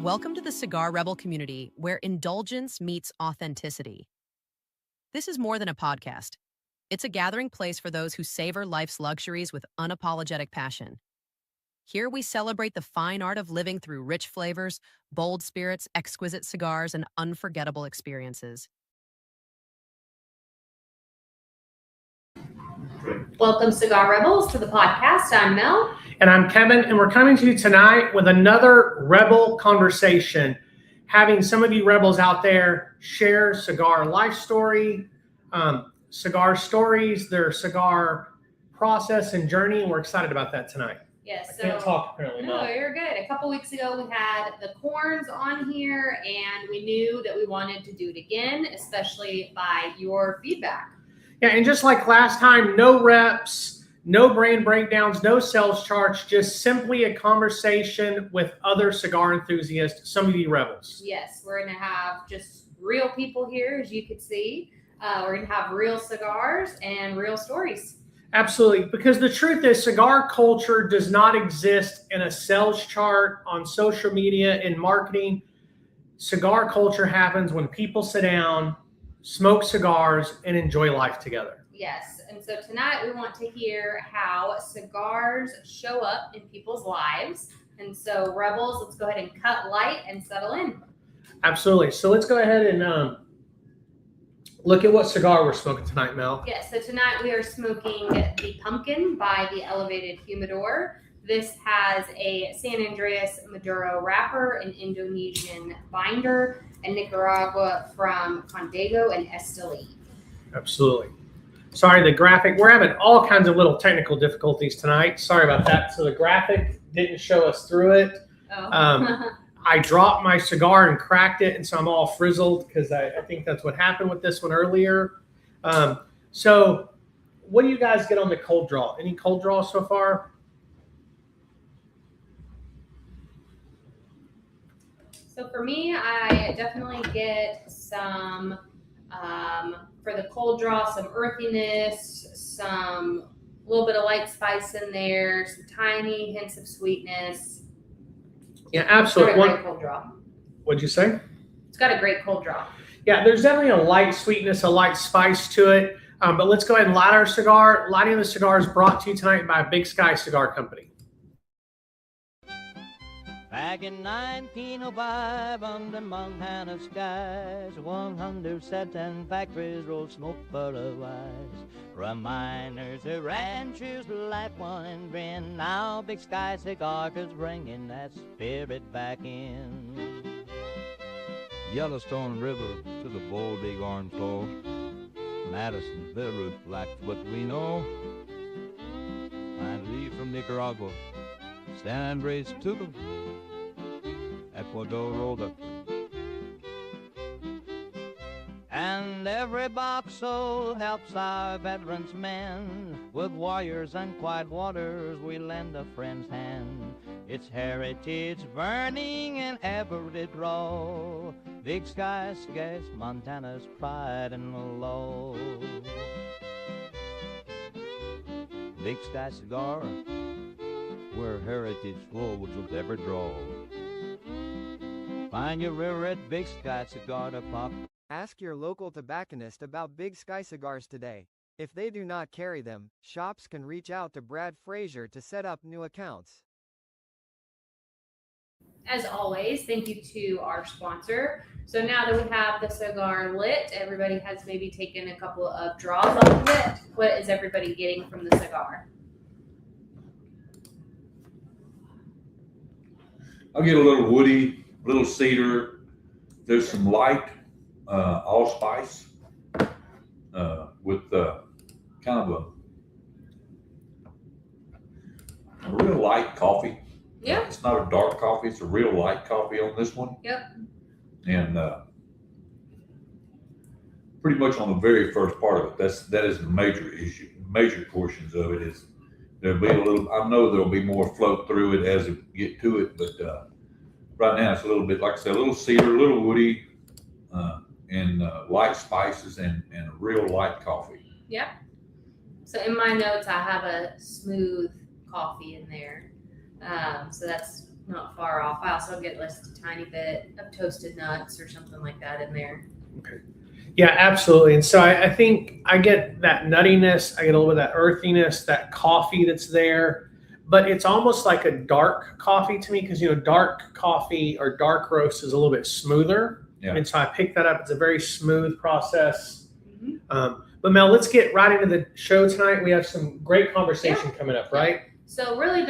Welcome to the Cigar Rebel community, where indulgence meets authenticity. This is more than a podcast. It's a gathering place for those who savor life's luxuries with unapologetic passion. Here we celebrate the fine art of living through rich flavors, bold spirits, exquisite cigars, and unforgettable experiences. Welcome, Cigar Rebels, to the podcast. I'm Mel. And I'm Kevin, and we're coming to you tonight with another Rebel conversation, having some of you Rebels out there share cigar life story, cigar stories, their cigar process and journey, and we're excited about that tonight. Yes. I can't talk apparently. No, you're good. A couple weeks ago, we had the Corns on here, and we knew that we wanted to do it again, especially by your feedback. Yeah, and just like last time, no reps, no brand breakdowns, no sales charts, just simply a conversation with other cigar enthusiasts, some of you Rebels. Yes, we're going to have just real people here, as you could see. We're going to have real cigars and real stories. Absolutely, because the truth is cigar culture does not exist in a sales chart on social media and marketing. Cigar culture happens when people sit down, smoke cigars, and enjoy life together. Yes, and so tonight we want to hear how cigars show up in people's lives. And so, Rebels, let's go ahead and cut light and settle in. Absolutely. So let's go ahead and look at what cigar we're smoking tonight, Mel. Yes, so tonight we are smoking the Pumpkin by the Elevated Humidor. This has a San Andreas Maduro wrapper, an Indonesian binder, and Nicaragua from Condego and Esteli. Absolutely. Sorry, the graphic. We're having all kinds of little technical difficulties tonight. Sorry about that. So the graphic didn't show us through it. Oh. I dropped my cigar and cracked it, and so I'm all frizzled because I think that's what happened with this one earlier. So what do you guys get on the cold draw? Any cold draw so far? So for me, I definitely get some, for the cold draw, some earthiness, some little bit of light spice in there, some tiny hints of sweetness. Yeah, absolutely. It's got a great cold draw. What'd you say? It's got a great cold draw. Yeah, there's definitely a light sweetness, a light spice to it. But let's go ahead and light our cigar. Lighting the cigar is brought to you tonight by Big Sky Cigar Company. Back in 1905, under Montana skies, 100 satin factories rolled smoke for a while. From miners to ranchers, light one and grin. Now Big Sky Cigar is bringing that spirit back in. Yellowstone River to the bold big orange flow. Madison, Beirut, like what we know. And leave from Nicaragua, San Andreas to the Ecuador rolled up. And every box soul helps our veterans men. With warriors and quiet waters, we lend a friend's hand. It's heritage burning in every draw. Big Sky Cigars, Montana's pride and law. Big Sky Cigar, where heritage flows with every draw. Find your rare red Big Sky cigar to pop. Ask your local tobacconist about Big Sky cigars today. If they do not carry them, shops can reach out to Brad Frazier to set up new accounts. As always, thank you to our sponsor. So now that we have the cigar lit, everybody has maybe taken a couple of draws off of it. What is everybody getting from the cigar? I'll get a little woody, a little cedar. There's some light allspice with kind of a real light coffee. Yeah. It's not a dark coffee. It's a real light coffee on this one. Yep. And pretty much on the very first part of it, that is the major issue. Major portions of it is there'll be a little. I know there'll be more float through it as we get to it, but right now it's a little bit, like I said, a little cedar, a little woody, and light spices and a real light coffee. Yep. So in my notes, I have a smooth coffee in there. So that's not far off. I also get just a tiny bit of toasted nuts or something like that in there. Okay. Yeah, absolutely. And so I think I get that nuttiness, I get a little bit of that earthiness, that coffee that's there, but it's almost like a dark coffee to me because, dark coffee or dark roast is a little bit smoother. Yeah. And so I picked that up. It's a very smooth process. Mm-hmm. But Mel, let's get right into the show tonight. We have some great conversation coming up, right? So really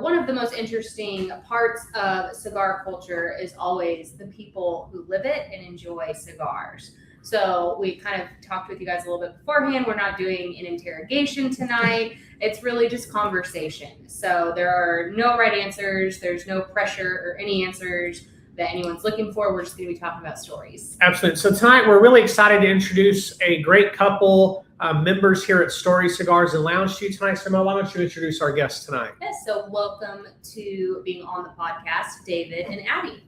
one of the most interesting parts of cigar culture is always the people who live it and enjoy cigars. So we kind of talked with you guys a little bit beforehand. We're not doing an interrogation tonight. It's really just conversation. So there are no right answers. There's no pressure or any answers that anyone's looking for. We're just going to be talking about stories. Absolutely. So tonight we're really excited to introduce a great couple members here at Story Cigars and Lounge to you tonight. So Mel, why don't you introduce our guests tonight? Yes, so welcome to being on the podcast, David and Abby.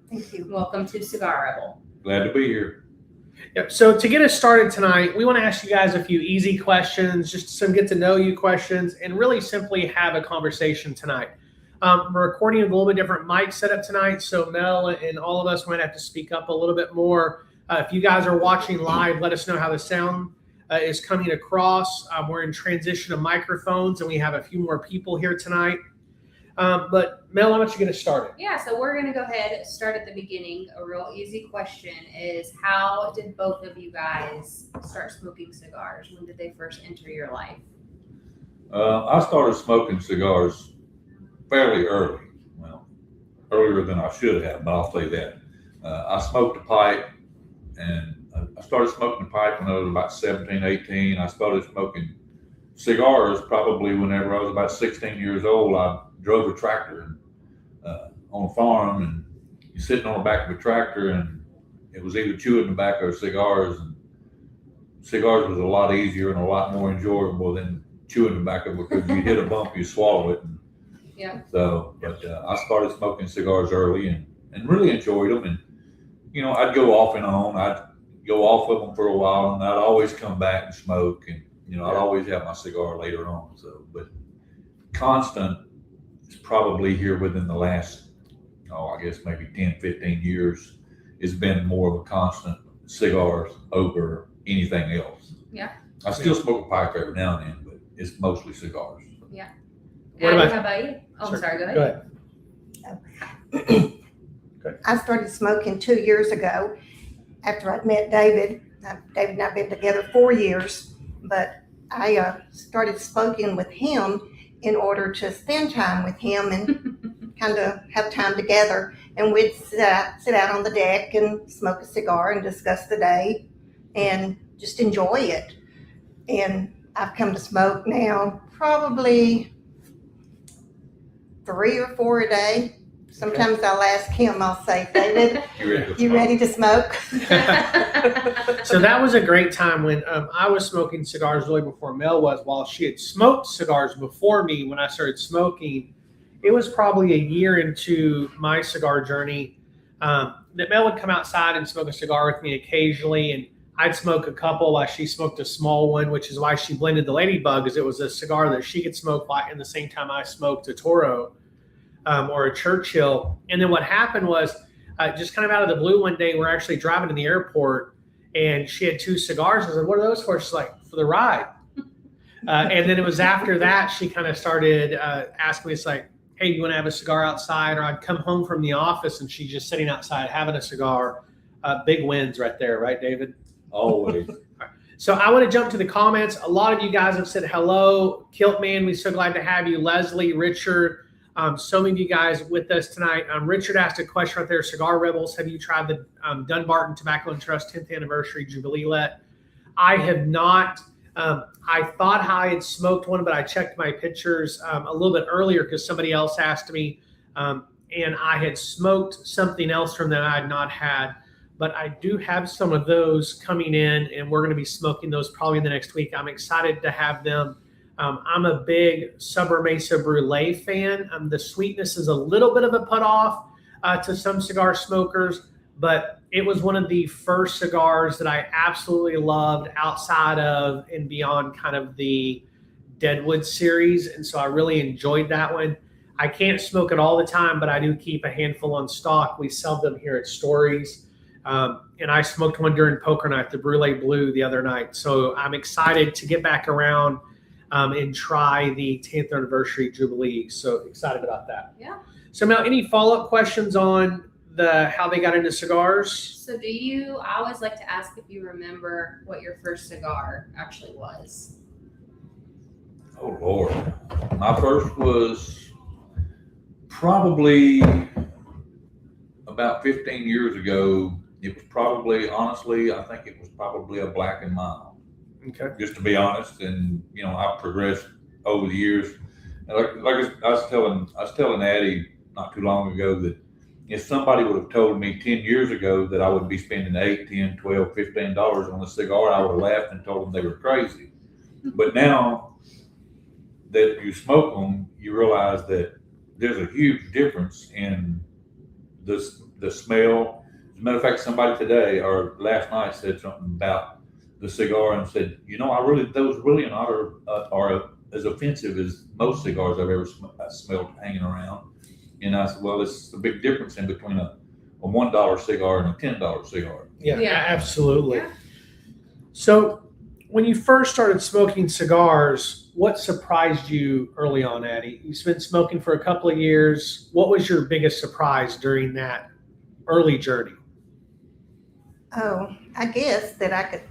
Thank you. Welcome to Cigar Rebel. Glad to be here. Yep. So to get us started tonight, we want to ask you guys a few easy questions, just some get to know you questions, and really simply have a conversation tonight. We're recording a little bit different mic setup tonight, so Mel and all of us might have to speak up a little bit more. If you guys are watching live, let us know how the sound is coming across. We're in transition of microphones, and we have a few more people here tonight. But Mel, why don't you get us started? Yeah, so we're going to go ahead and start at the beginning. A real easy question is, how did both of you guys start smoking cigars? When did they first enter your life? I started smoking cigars fairly early. Well, earlier than I should have, but I'll say that. I smoked a pipe, and I started smoking a pipe when I was about 17, 18. I started smoking cigars probably whenever I was about 16 years old. I drove a tractor on a farm, and you're sitting on the back of a tractor, and it was either chewing tobacco or cigars. And cigars was a lot easier and a lot more enjoyable than chewing tobacco because you hit a bump, you swallow it. And yeah. so, but I started smoking cigars early and really enjoyed them. And, I'd go off and on. I'd go off of them for a while, and I'd always come back and smoke. And, I'd always have my cigar later on. So, but constant is probably here within the last, I guess maybe 10, 15 years, has been more of a constant cigars over anything else. Yeah. I still smoke a pipe every now and then, but it's mostly cigars. Yeah. What Abby, about- how about you? Oh, Sure. sorry, go ahead. I started smoking 2 years ago after I met David. David and I have been together 4 years, but I started smoking with him in order to spend time with him and kind of have time together. And we'd sit out on the deck and smoke a cigar and discuss the day and just enjoy it. And I've come to smoke now probably 3 or 4 a day. Sometimes I'll ask him, I'll say, David, you ready to smoke? So that was a great time when I was smoking cigars really before Mel was. While she had smoked cigars before me when I started smoking, it was probably a year into my cigar journey that Mel would come outside and smoke a cigar with me occasionally, and I'd smoke a couple while she smoked a small one, which is why she blended the Ladybug, because it was a cigar that she could smoke in the same time I smoked a Toro or a Churchill. And then what happened was just kind of out of the blue one day, we're actually driving to the airport, and she had 2 cigars. I said, what are those for? She's like, for the ride. And then it was after that she kind of started asking me, it's like, hey, you want to have a cigar outside? Or I'd come home from the office and she's just sitting outside having a cigar. Big wins right there, right, David? Always. So I want to jump to the comments. A lot of you guys have said hello. Kiltman, we're so glad to have you. Leslie, Richard, so many of you guys with us tonight. Richard asked a question right there. Cigar Rebels, have you tried the Dunbarton Tobacco and Trust 10th Anniversary Jubilee? I have not. I thought I had smoked one, but I checked my pictures a little bit earlier because somebody else asked me, and I had smoked something else from them I had not had. But I do have some of those coming in, and we're going to be smoking those probably in the next week. I'm excited to have them. I'm a big Summer Mesa Brulee fan. The sweetness is a little bit of a put off to some cigar smokers, but it was one of the first cigars that I absolutely loved outside of and beyond kind of the Deadwood series. And so I really enjoyed that one. I can't smoke it all the time, but I do keep a handful on stock. We sell them here at Stories. And I smoked one during poker night, the Brulee Blue, the other night. So I'm excited to get back around and try the 10th anniversary Jubilee. So excited about that. Yeah. So Mel, any follow-up questions on how they got into cigars? So I always like to ask if you remember what your first cigar actually was. Oh Lord, my first was probably about 15 years ago. It was probably, honestly, I think it was probably a Black and Mild. Okay. Just to be honest, and I've progressed over the years. And like I was telling Addie not too long ago that if somebody would have told me 10 years ago that I would be spending $8, $10, $12, $15 on a cigar, I would have laughed and told them they were crazy. But now that you smoke them, you realize that there's a huge difference in the smell. As a matter of fact, somebody today or last night said something about the cigar and said, those really are as offensive as most cigars I've ever smelled hanging around. And I said, well, it's a big difference in between a $1 cigar and a $10 cigar. Yeah. Absolutely. Yeah. So when you first started smoking cigars, what surprised you early on, Addie? You've been smoking for a couple of years. What was your biggest surprise during that early journey? Oh, I guess that I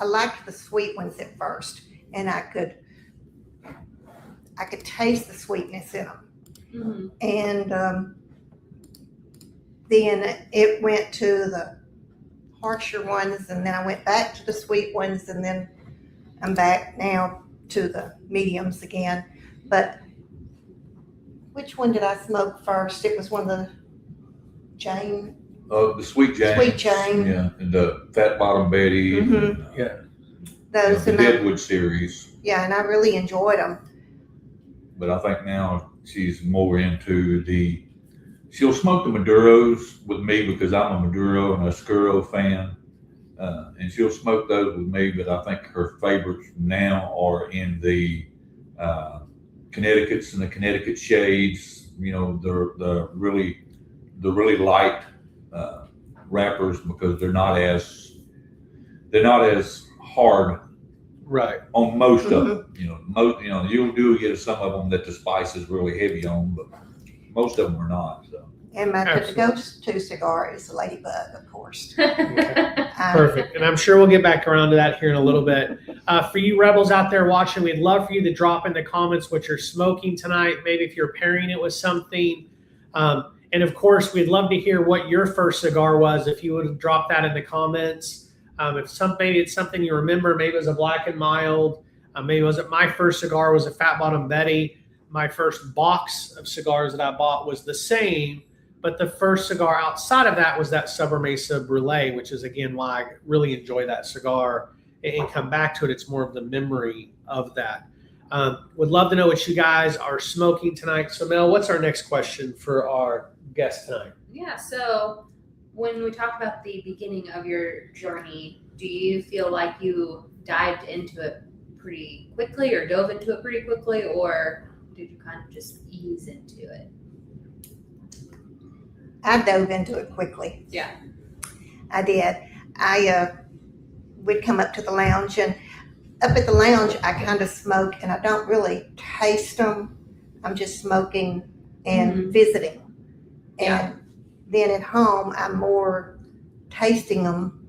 liked the sweet ones at first, and I could taste the sweetness in them. Mm-hmm. And then it went to the harsher ones, and then I went back to the sweet ones, and then I'm back now to the mediums again. But which one did I smoke first? It was one of the Jane. The Sweet Jane. Sweet Jane. Yeah, and the Fat Bottom Betty. Mhm. Yeah. Those the and Deadwood series. yeah, and I really enjoyed them. But I think now she's more into she'll smoke the Maduros with me because I'm a Maduro and a Oscuro fan. And she'll smoke those with me, but I think her favorites now are in the Connecticut's and the Connecticut shades, the really light wrappers, because they're not as hard, right, on most of them. You do get some of them that the spice is really heavy on, but most of them are not. So. And my Absolutely. go-to cigar is the Ladybug, of course. Perfect. And I'm sure we'll get back around to that here in a little bit. For you rebels out there watching, we'd love for you to drop in the comments what you're smoking tonight, maybe if you're pairing it with something. And of course, we'd love to hear what your first cigar was, if you would drop that in the comments. Maybe it's something you remember, maybe it was a Black and Mild, maybe my first cigar was a Fat Bottom Betty. My first box of cigars that I bought was the same, but the first cigar outside of that was that Sobremesa Brulee, which is, again, why I really enjoy that cigar and come back to it. It's more of the memory of that. Would love to know what you guys are smoking tonight. So, Mel, what's our next question for our guest tonight? Yeah, so when we talk about the beginning of your journey, do you feel like you dived into it pretty quickly or dove into it pretty quickly, or did you kind of just ease into it? I dove into it quickly. Yeah. I did. I would come up to the lounge, and up at the lounge, I kind of smoke, and I don't really taste them. I'm just smoking and visiting. Yeah. And then at home, I'm more tasting them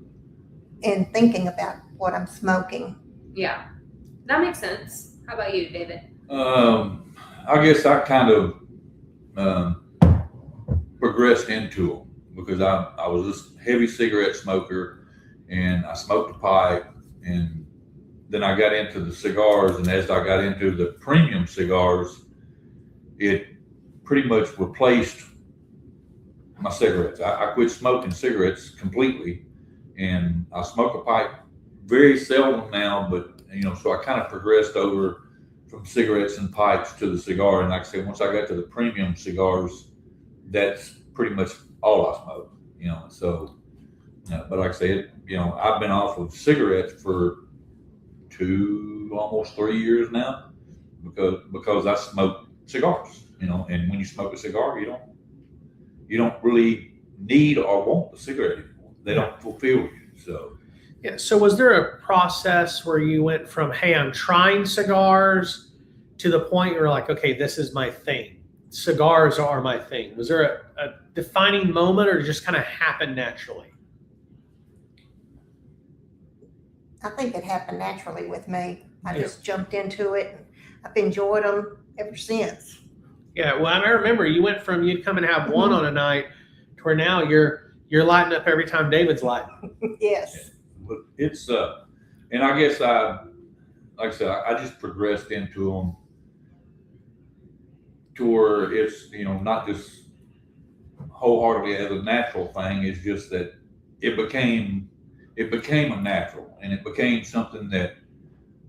and thinking about what I'm smoking. Yeah. That makes sense. How about you, David? I guess I kind of progressed into them because I was a heavy cigarette smoker, and I smoked a pipe, and then I got into the cigars, and as I got into the premium cigars, it pretty much replaced my cigarettes. I quit smoking cigarettes completely, and I smoke a pipe very seldom now, but so I kind of progressed over from cigarettes and pipes to the cigar. And like I said, once I got to the premium cigars, that's pretty much all I smoke, so, but like I said, I've been off of cigarettes for almost 3 years now. because I smoke cigars, and when you smoke a cigar, you don't really need or want the cigarette anymore. They don't fulfill you. So Yeah. So was there a process where you went from, hey, I'm trying cigars, to the point you were like, okay, this is my thing. Cigars are my thing. Was there a defining moment, or it just kind of happened naturally? I think it happened naturally with me. I Yeah. just jumped into it, and I've enjoyed them ever since. Yeah. Well, I remember you'd come and have one on a night, to where now you're lighting up every time David's lighting. Yes. but it's and I guess like I said, I just progressed into them to where it's not just wholeheartedly as a natural thing. It's just that it became a natural, and it became something that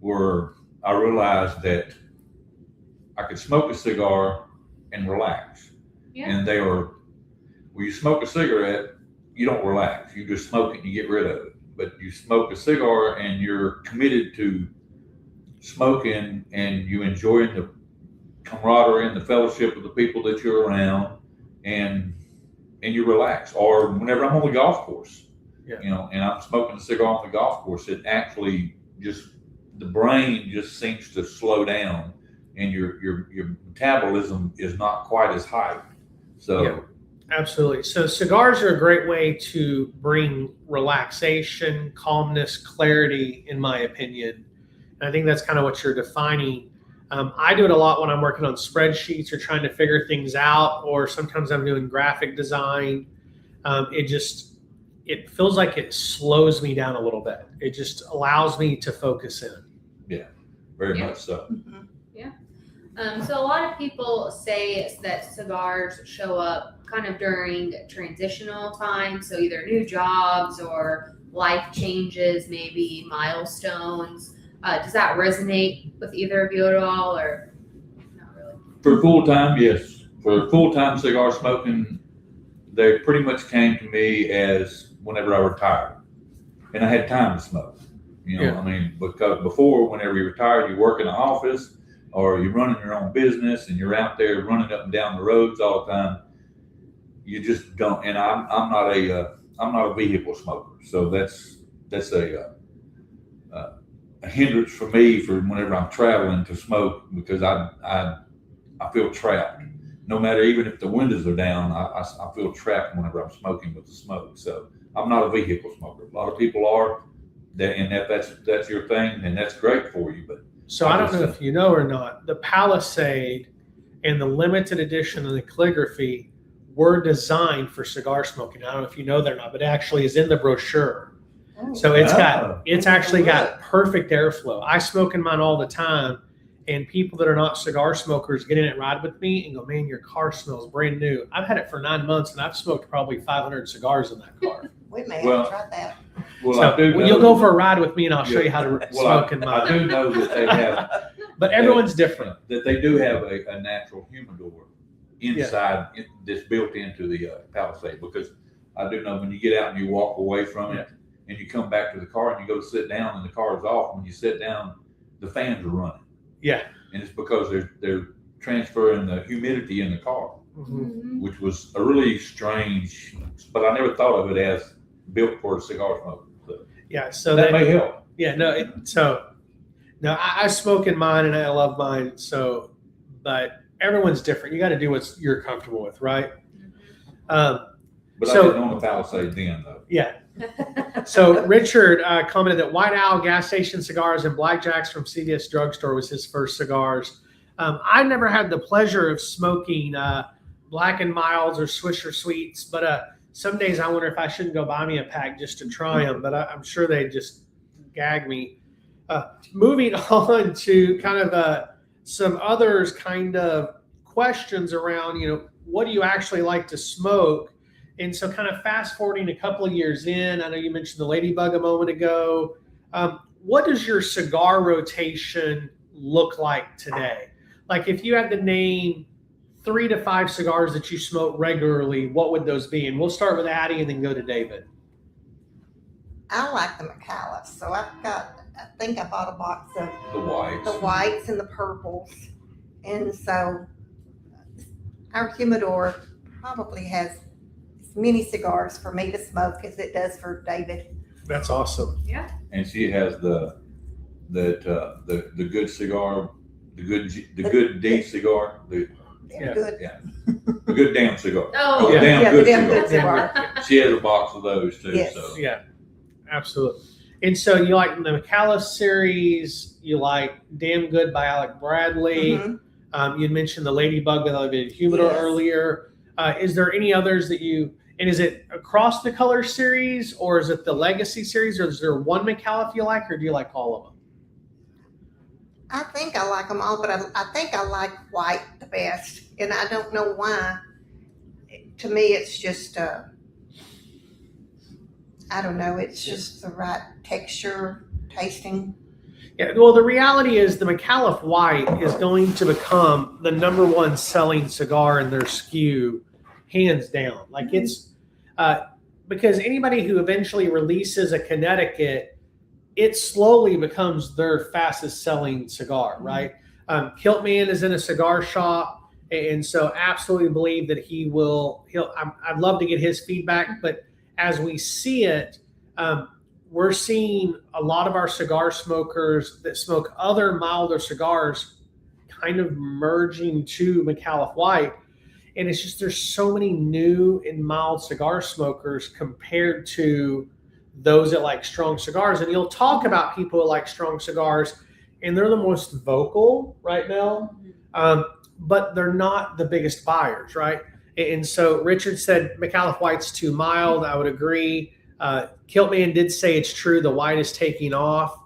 where I realized that I could smoke a cigar and relax. Yeah. And when you smoke a cigarette, you don't relax. You just smoke it and you get rid of it. But you smoke a cigar and you're committed to smoking, and you enjoy the camaraderie and the fellowship of the people that you're around, and you relax. Or whenever I'm on the golf course, and I'm smoking a cigar on the golf course, it actually the brain just seems to slow down, and your metabolism is not quite as high. So Yeah. Absolutely. So cigars are a great way to bring relaxation, calmness, clarity, in my opinion. And I think that's kind of what you're defining. I do it a lot when I'm working on spreadsheets or trying to figure things out, or sometimes I'm doing graphic design. It feels like it slows me down a little bit. It just allows me to focus in. Yeah, very Yeah. much so. Mhm. So a lot of people say that cigars show up kind of during transitional time, so either new jobs or life changes, maybe milestones. Does that resonate with either of you at all, or not really? For full time, yes. For full time cigar smoking, they pretty much came to me as whenever I retired, and I had time to smoke. Yeah. I mean, because before, whenever you retired, you work in an office or you're running your own business and you're out there running up and down the roads all the time. You just don't. And I'm not a vehicle smoker, so that's a hindrance for me for whenever I'm traveling to smoke, because I feel trapped. No matter, even if the windows are down, I feel trapped whenever I'm smoking with the smoke. So I'm not a vehicle smoker. A lot of people are, and that's your thing, and that's great for you. But So I don't know if you know or not, the Palisade and the limited edition and the calligraphy were designed for cigar smoking. I don't know if you know that or not, but it actually is in the brochure. So it's actually got perfect airflow. I smoke in mine all the time, and people that are not cigar smokers get in it, ride with me, and go, man, your car smells brand new. I've had it for 9 months, and I've smoked probably 500 cigars in that car. We may Well, have tried that. Well, So I do know, you'll go for a ride with me, and I'll show you how to well, smoke in I mine. do know that they have, But everyone's different. that they do have a natural humidor inside that's built into the Palisade, because I do know when you get out and you walk away from it and you come back to the car and you go sit down and the car is off, when you sit down, the fans are running. Yeah. And it's because they're transferring the humidity in the car, Mhm. which was a really strange, but I never thought of it as built for a cigar smoker. So Yeah. So that may help. Yeah, no, I smoke in mine and I love mine. So, but everyone's different. You got to do what you're comfortable with, right? But So- I didn't own a Palisade then, though. Yeah. So Richard commented that White Owl gas station cigars and Blackjacks from CVS drugstore was his first cigars. I never had the pleasure of smoking Black and Milds or Swisher Sweets, but some days I wonder if I shouldn't go buy me a pack just to try them. But I'm sure they just gag me. Moving on to kind of some others kind of questions around, what do you actually like to smoke? And so kind of fast forwarding a couple of years in, I know you mentioned the Ladybug a moment ago. What does your cigar rotation look like today? Like if you had to name 3 to 5 cigars that you smoke regularly, what would those be? And we'll start with Addie and then go to David. I like the McAuliffe, so I think I bought a box of The whites. the whites and the purples. And so our humidor probably has as many cigars for me to smoke as it does for David. That's awesome. And she has the good cigar, the good D cigar, the They're good. good damn cigar. Oh, The Yeah. damn Yeah, good the damn cigar. good cigar. She has a box of those too. Yes. So Yeah, absolutely. And so you like the McAuliffe series, you like Damn Good by Alec Bradley. Mhm. You'd mentioned the Ladybug with Elevated Humidor Yes. earlier. Is there any others that and is it across the color series, or is it the Legacy series, or is there one McAuliffe you like, or do you like all of them? I think I like them all, but I think I like white the best, and I don't know why. To me, it's just I don't know. It's just the right texture, tasting. Yeah, well, the reality is the McAuliffe White is going to become the #1 selling cigar in their SKU, hands down. Like it's because anybody who eventually releases a Connecticut, it slowly becomes their fastest selling cigar, right? Kiltman is in a cigar shop, and so absolutely believe that I'd love to get his feedback, but as we see it, we're seeing a lot of our cigar smokers that smoke other milder cigars kind of merging to McAuliffe White. And it's just, there's so many new and mild cigar smokers compared to those that like strong cigars. And you'll talk about people that like strong cigars, and they're the most vocal right now, but they're not the biggest buyers, right? And so Richard said McAuliffe White's too mild. I would agree. Kiltman did say it's true. The white is taking off.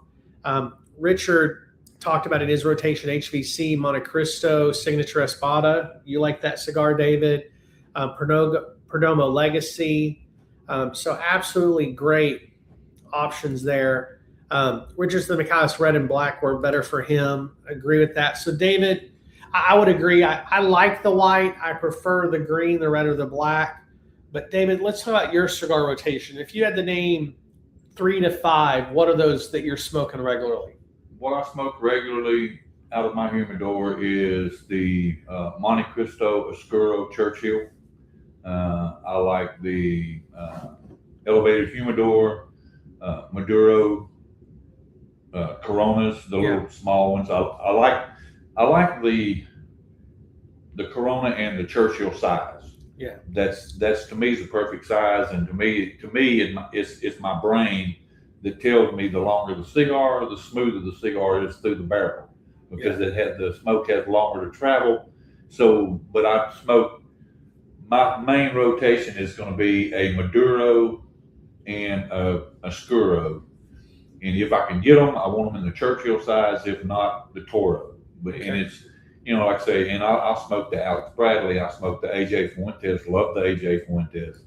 Richard talked about in his rotation HVC, Monte Cristo, Signature Espada. You like that cigar, David? Perdomo Legacy. So absolutely great options there. Richard's the McAuliffe Red and Black were better for him. Agree with that. So David, I would agree. I like the white. I prefer the green, the red, or the black. But David, let's talk about your cigar rotation. If you had to name 3 to 5, what are those that you're smoking regularly? what I smoke regularly out of my humidor is the Monte Cristo Oscuro Churchill. I like the elevated humidor, Maduro Coronas, the little small ones. I like the Corona and the Churchill size. Yeah, that's to me is the perfect size, and to me it's my brain that tells me the longer the cigar, the smoother the cigar is through the barrel, because the smoke has longer to travel. So, but I smoke. My main rotation is going to be a Maduro and a Oscuro, and if I can get them, I want them in the Churchill size. If not, the Toro. But and it's, you know, like I say, and I'll smoke the Alex Bradley. I smoke the AJ Fuentes. Love the AJ Fuentes.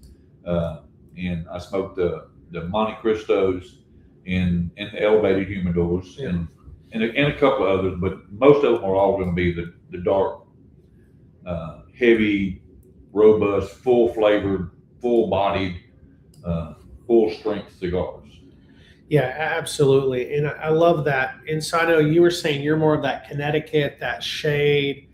And I smoke the Monte Cristos in the elevated humidors, and a couple of others. But most of them are all going to be the dark, heavy, robust, full flavored, full bodied, full strength cigars. Yeah, absolutely. And I love that. And so I know you were saying you're more of that Connecticut, that shade,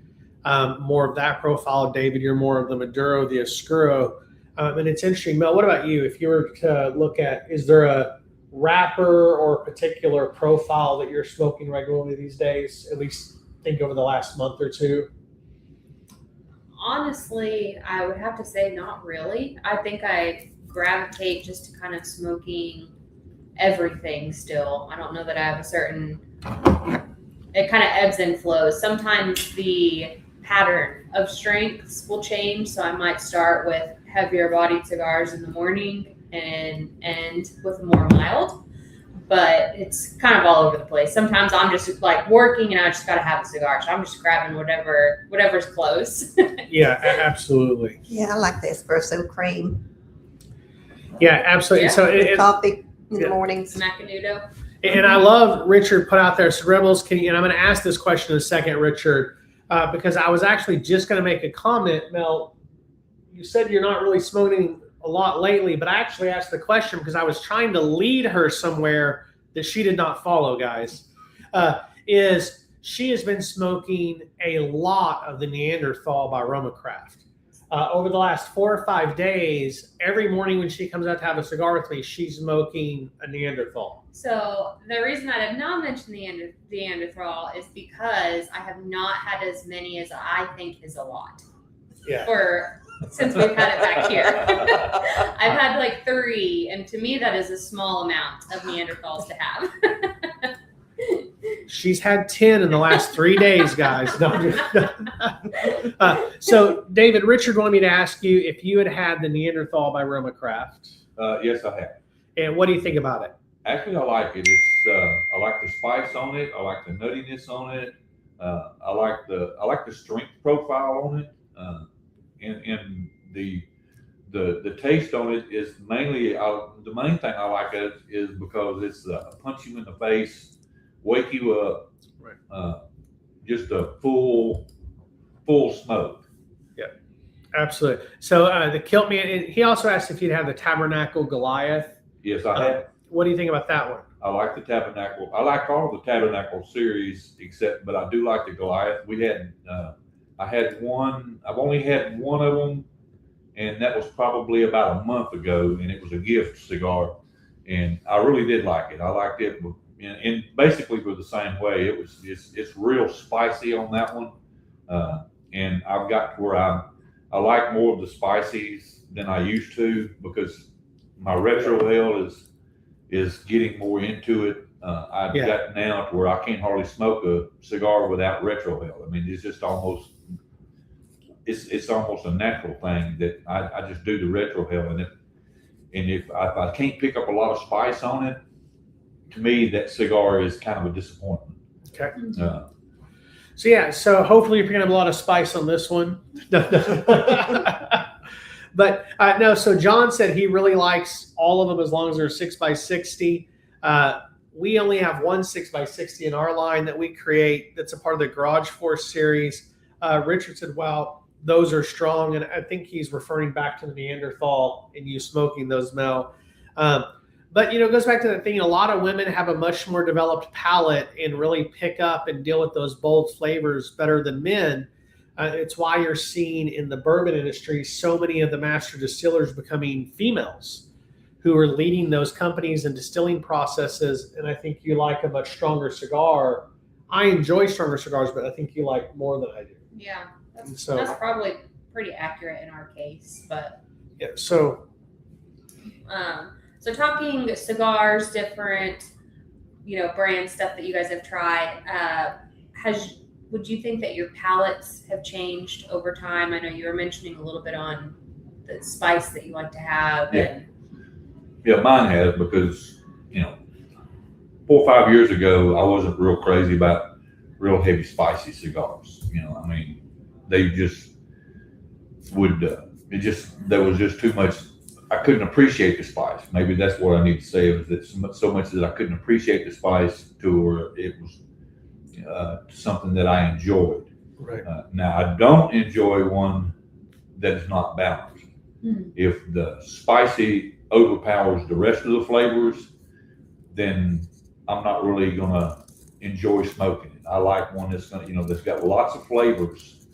more of that profile. David, you're more of the Maduro, the Oscuro. And it's interesting. Mel, what about you? If you were to look at, is there a wrapper or a particular profile that you're smoking regularly these days? At least think over the last month or two. Honestly, I would have to say not really. I think I gravitate just to kind of smoking everything still. I don't know that I have a certain, it kind of ebbs and flows. Sometimes the pattern of strengths will change. So I might start with heavier bodied cigars in the morning and end with more mild, but it's kind of all over the place. Sometimes I'm just like working and I just got to have a cigar. So I'm just grabbing whatever's close. Yeah, absolutely. Yeah, I like the espresso cream. Yeah, absolutely. Yeah. So Coffee in the mornings. Macanudo. And I love Richard put out there. So Rebels, and I'm going to ask this question in a second, Richard, because I was actually just going to make a comment. Mel, you said you're not really smoking a lot lately, but I actually asked the question because I was trying to lead her somewhere that she did not follow, guys. Is she has been smoking a lot of the Neanderthal by Romacraft. Over the last 4 or 5 days, every morning when she comes out to have a cigar with me, she's smoking a Neanderthal. So the reason I have not mentioned the Neanderthal is because I have not had as many as I think is a lot. Yeah. Since we've had it back here. I've had like 3, and to me that is a small amount of Neanderthals to have. She's had 10 in the last 3 days, guys. So, David, Richard wanted me to ask you if you had the Neanderthal by Romacraft. Yes, I have. And what do you think about it? Actually, I like it. I like the spice on it. I like the nuttiness on it. I like the strength profile on it. And the taste on it is mainly the main thing I like it is because it's punch you in the face, wake you up, right. Just a full smoke. Yeah, absolutely. So the Kilt Man, he also asked if you'd have the Tabernacle Goliath. Yes, I have. What do you think about that one? I like the Tabernacle. I like all the Tabernacle series but I do like the Goliath. I had one. I've only had one of them, and that was probably about a month ago, and it was a gift cigar, and I really did like it. I liked it, and basically we're the same way. It's real spicy on that one, and I've got to where I like more of the spices than I used to because my retro hell is getting more into it. I've got now to where I can't hardly smoke a cigar without retro hell. I mean, it's just almost. It's almost a natural thing that I just do the retro hell in it, and if I can't pick up a lot of spice on it, to me that cigar is kind of a disappointment. Okay. So hopefully you're picking up a lot of spice on this one. But no. So John said he really likes all of them as long as they're 6x60. We only have one 6x60 in our line that we create. That's a part of the Garage Force series. Richard said, "Wow, those are strong," and I think he's referring back to the Neanderthal and you smoking those, Mel. But it goes back to the thing. A lot of women have a much more developed palate and really pick up and deal with those bold flavors better than men. It's why you're seeing in the bourbon industry so many of the master distillers becoming females who are leading those companies and distilling processes. And I think you like a much stronger cigar. I enjoy stronger cigars, but I think you like more than I do. Yeah, that's probably pretty accurate in our case. But yeah, so talking cigars, different brand stuff that you guys have tried. Would you think that your palates have changed over time? I know you were mentioning a little bit on the spice that you like to have. Yeah, mine has because 4 or 5 years ago I wasn't real crazy about real heavy spicy cigars. I mean, they just would. There was just too much. I couldn't appreciate the spice. Maybe that's what I need to say. Is that so much that I couldn't appreciate the spice to where it was something that I enjoyed. Right. Now I don't enjoy one that is not balanced. Mm-hmm. If the spicy overpowers the rest of the flavors, then I'm not really gonna enjoy smoking it. I like one that's gonna, that's got lots of flavors,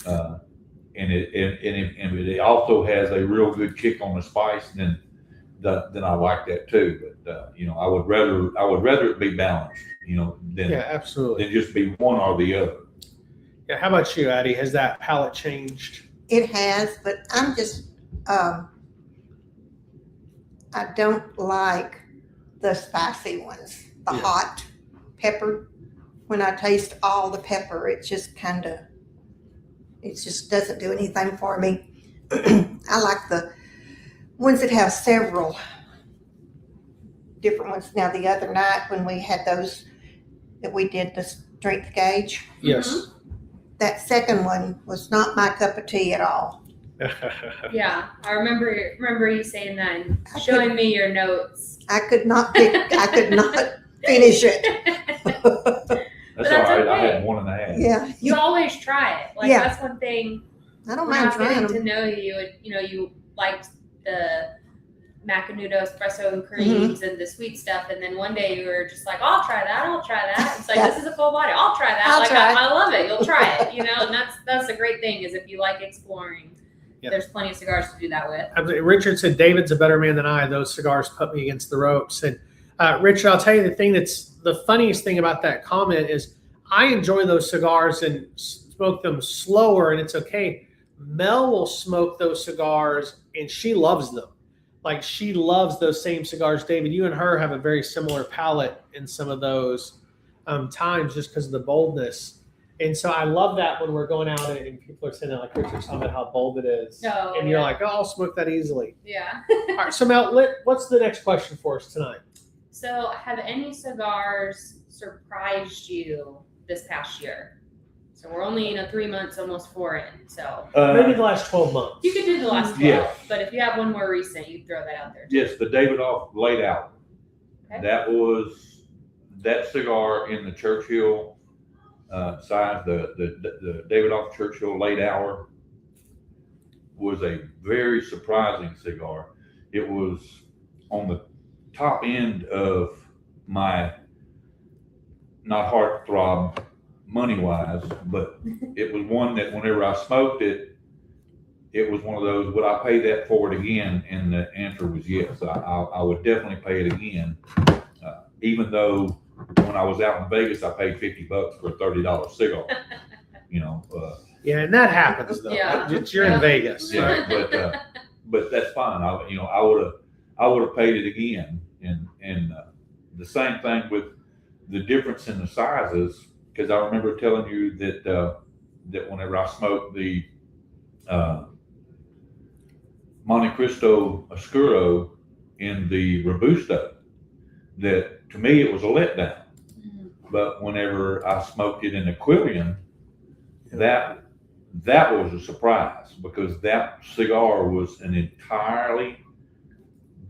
and it also has a real good kick on the spice. Then I like that too. But I would rather it be balanced. Than absolutely. Than just be one or the other. Yeah. How about you, Addie? Has that palate changed? It has, but I'm just, I don't like the spicy ones, the hot pepper. When I taste all the pepper, it just doesn't do anything for me. I like the ones that have several different ones. Now, the other night when we had those that we did the strength gauge. Yes. That second one was not my cup of tea at all. Yeah, I remember you saying that and showing me your notes. I could not finish it. That's all right. Okay. I had 1.5. Yeah. You always try it. That's one thing. I don't mind trying getting them. to know you. You liked the Macanudo espresso and creams and the sweet stuff, and then one day you were just like, I'll try that. It's like, this is a full body. I'll try that. I love it. You'll try it, and that's a great thing, is if you like exploring, there's plenty of cigars to do that with. Richard said, David's a better man than I. Those cigars put me against the ropes. And Richard, I'll tell you the thing that's the funniest thing about that comment is I enjoy those cigars and smoke them slower, and it's okay. Mel will smoke those cigars and she loves them. Like, she loves those same cigars. David, you and her have a very similar palate in some of those times just because of the boldness. And so I love that when we're going out and people are saying that, like Richard's talking about how bold it is. Oh, and you're like, I'll smoke that easily. Yeah. All right, so Mel, what's the next question for us tonight? So have any cigars surprised you this past year? So we're only 3 months, almost 4 in. So maybe the last 12 months. You could do the last 12. Yeah. But if you have one more recent, you throw that out there too. Yes, the Davidoff laid out. Okay. That cigar in the Churchill size, the Davidoff Churchill late hour, was a very surprising cigar. It was on the top end of my, not heartthrob money wise, but it was one that whenever I smoked it, it was one of those, would I pay that for it again? And the answer was yes. I would definitely pay it again. Even though when I was out in Vegas, I paid $50 for a $30 cigar. Yeah, and that happens though. Yeah. You're in Vegas. Yeah, but that's fine. I would have paid it again. And the same thing with the difference in the sizes, because I remember telling you that whenever I smoked the Monte Cristo Oscuro in the Robusto, that to me it was a letdown. Mm-hmm. But whenever I smoked it in the Quillian, that was a surprise, because that cigar was an entirely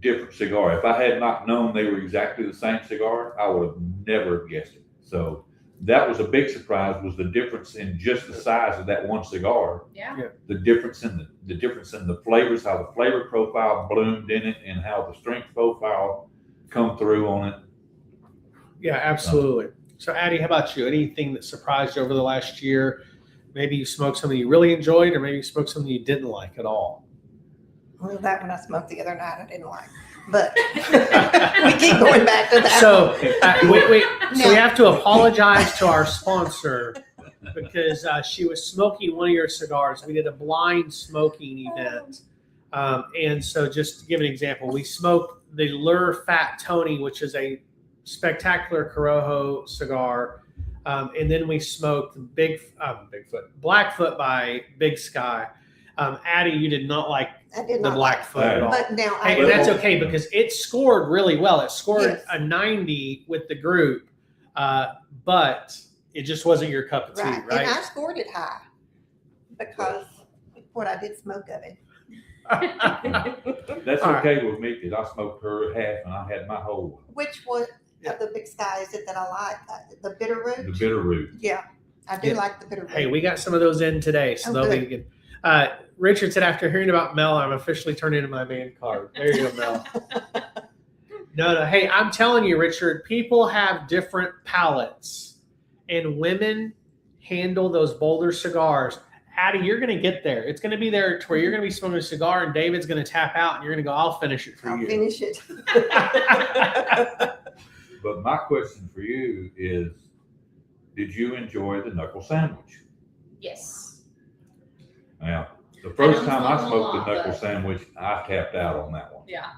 different cigar. If I had not known they were exactly the same cigar, I would have never guessed it. So that was a big surprise, was the difference in just the size of that one cigar. Yeah. The difference in the flavors, how the flavor profile bloomed in it, and how the strength profile come through on it. Yeah, absolutely. So Addie, how about you? Anything that surprised you over the last year? Maybe you smoked something you really enjoyed, or maybe you smoked something you didn't like at all. Well, that one I smoked the other night, I didn't like. But we keep going back to that. So so we have to apologize to our sponsor, because she was smoking one of your cigars. We did a blind smoking event. And so just to give an example, we smoked the Lure Fat Tony, which is a spectacular Corojo cigar. And then we smoked Blackfoot by Big Sky. Addie, you did not like the Blackfoot at all. But now and that's okay, because it scored really well. It scored a 90 with the group, but it just wasn't your cup of tea, right? And I scored it high because what I did smoke of it. That's okay with me, because I smoked her half and I had my whole one. Which one of the Big Sky is it that I like? The bitter root? The bitter root. Yeah, I do like the bitter root. Hey, we got some of those in today, so they'll be good. Richard said, after hearing about Mel, I'm officially turned into my man card. There you go, Mel. No. Hey, I'm telling you, Richard, people have different palates, and women handle those bolder cigars. Addie, you're going to get there. It's going to be there to where you're going to be smoking a cigar, and David's going to tap out, and you're going to go, I'll finish it for you. I'll finish it. But my question for you is, did you enjoy the knuckle sandwich? Yes. Now, the first time I smoked the knuckle sandwich, I tapped out on that one. Yeah.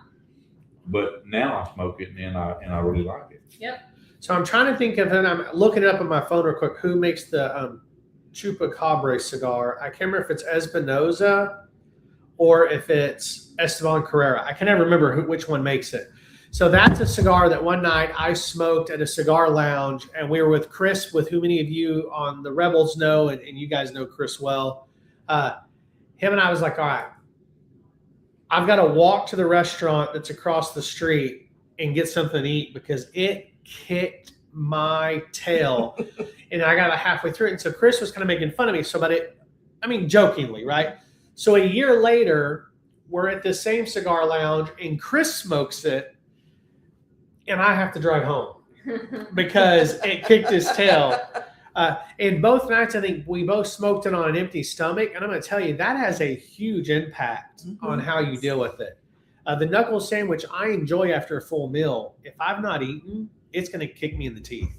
But now I smoke it, and I really like it. Yep. So I'm trying to think of, and I'm looking it up on my phone real quick, who makes the Chupacabra cigar. I can't remember if it's Espinosa or if it's Esteban Carrera. I can never remember which one makes it. So that's a cigar that one night I smoked at a cigar lounge, and we were with Chris, with who many of you on the Rebels know, and you guys know Chris well. Him and I was like, all right, I've got to walk to the restaurant that's across the street and get something to eat, because it kicked my tail. And I got about halfway through it. And so Chris was kind of making fun of me. So, jokingly, right? So a year later, we're at the same cigar lounge and Chris smokes it and I have to drive home because it kicked his tail. And both nights, I think we both smoked it on an empty stomach. And I'm going to tell you, that has a huge impact on how you deal with it. The knuckle sandwich I enjoy after a full meal. If I've not eaten, it's going to kick me in the teeth.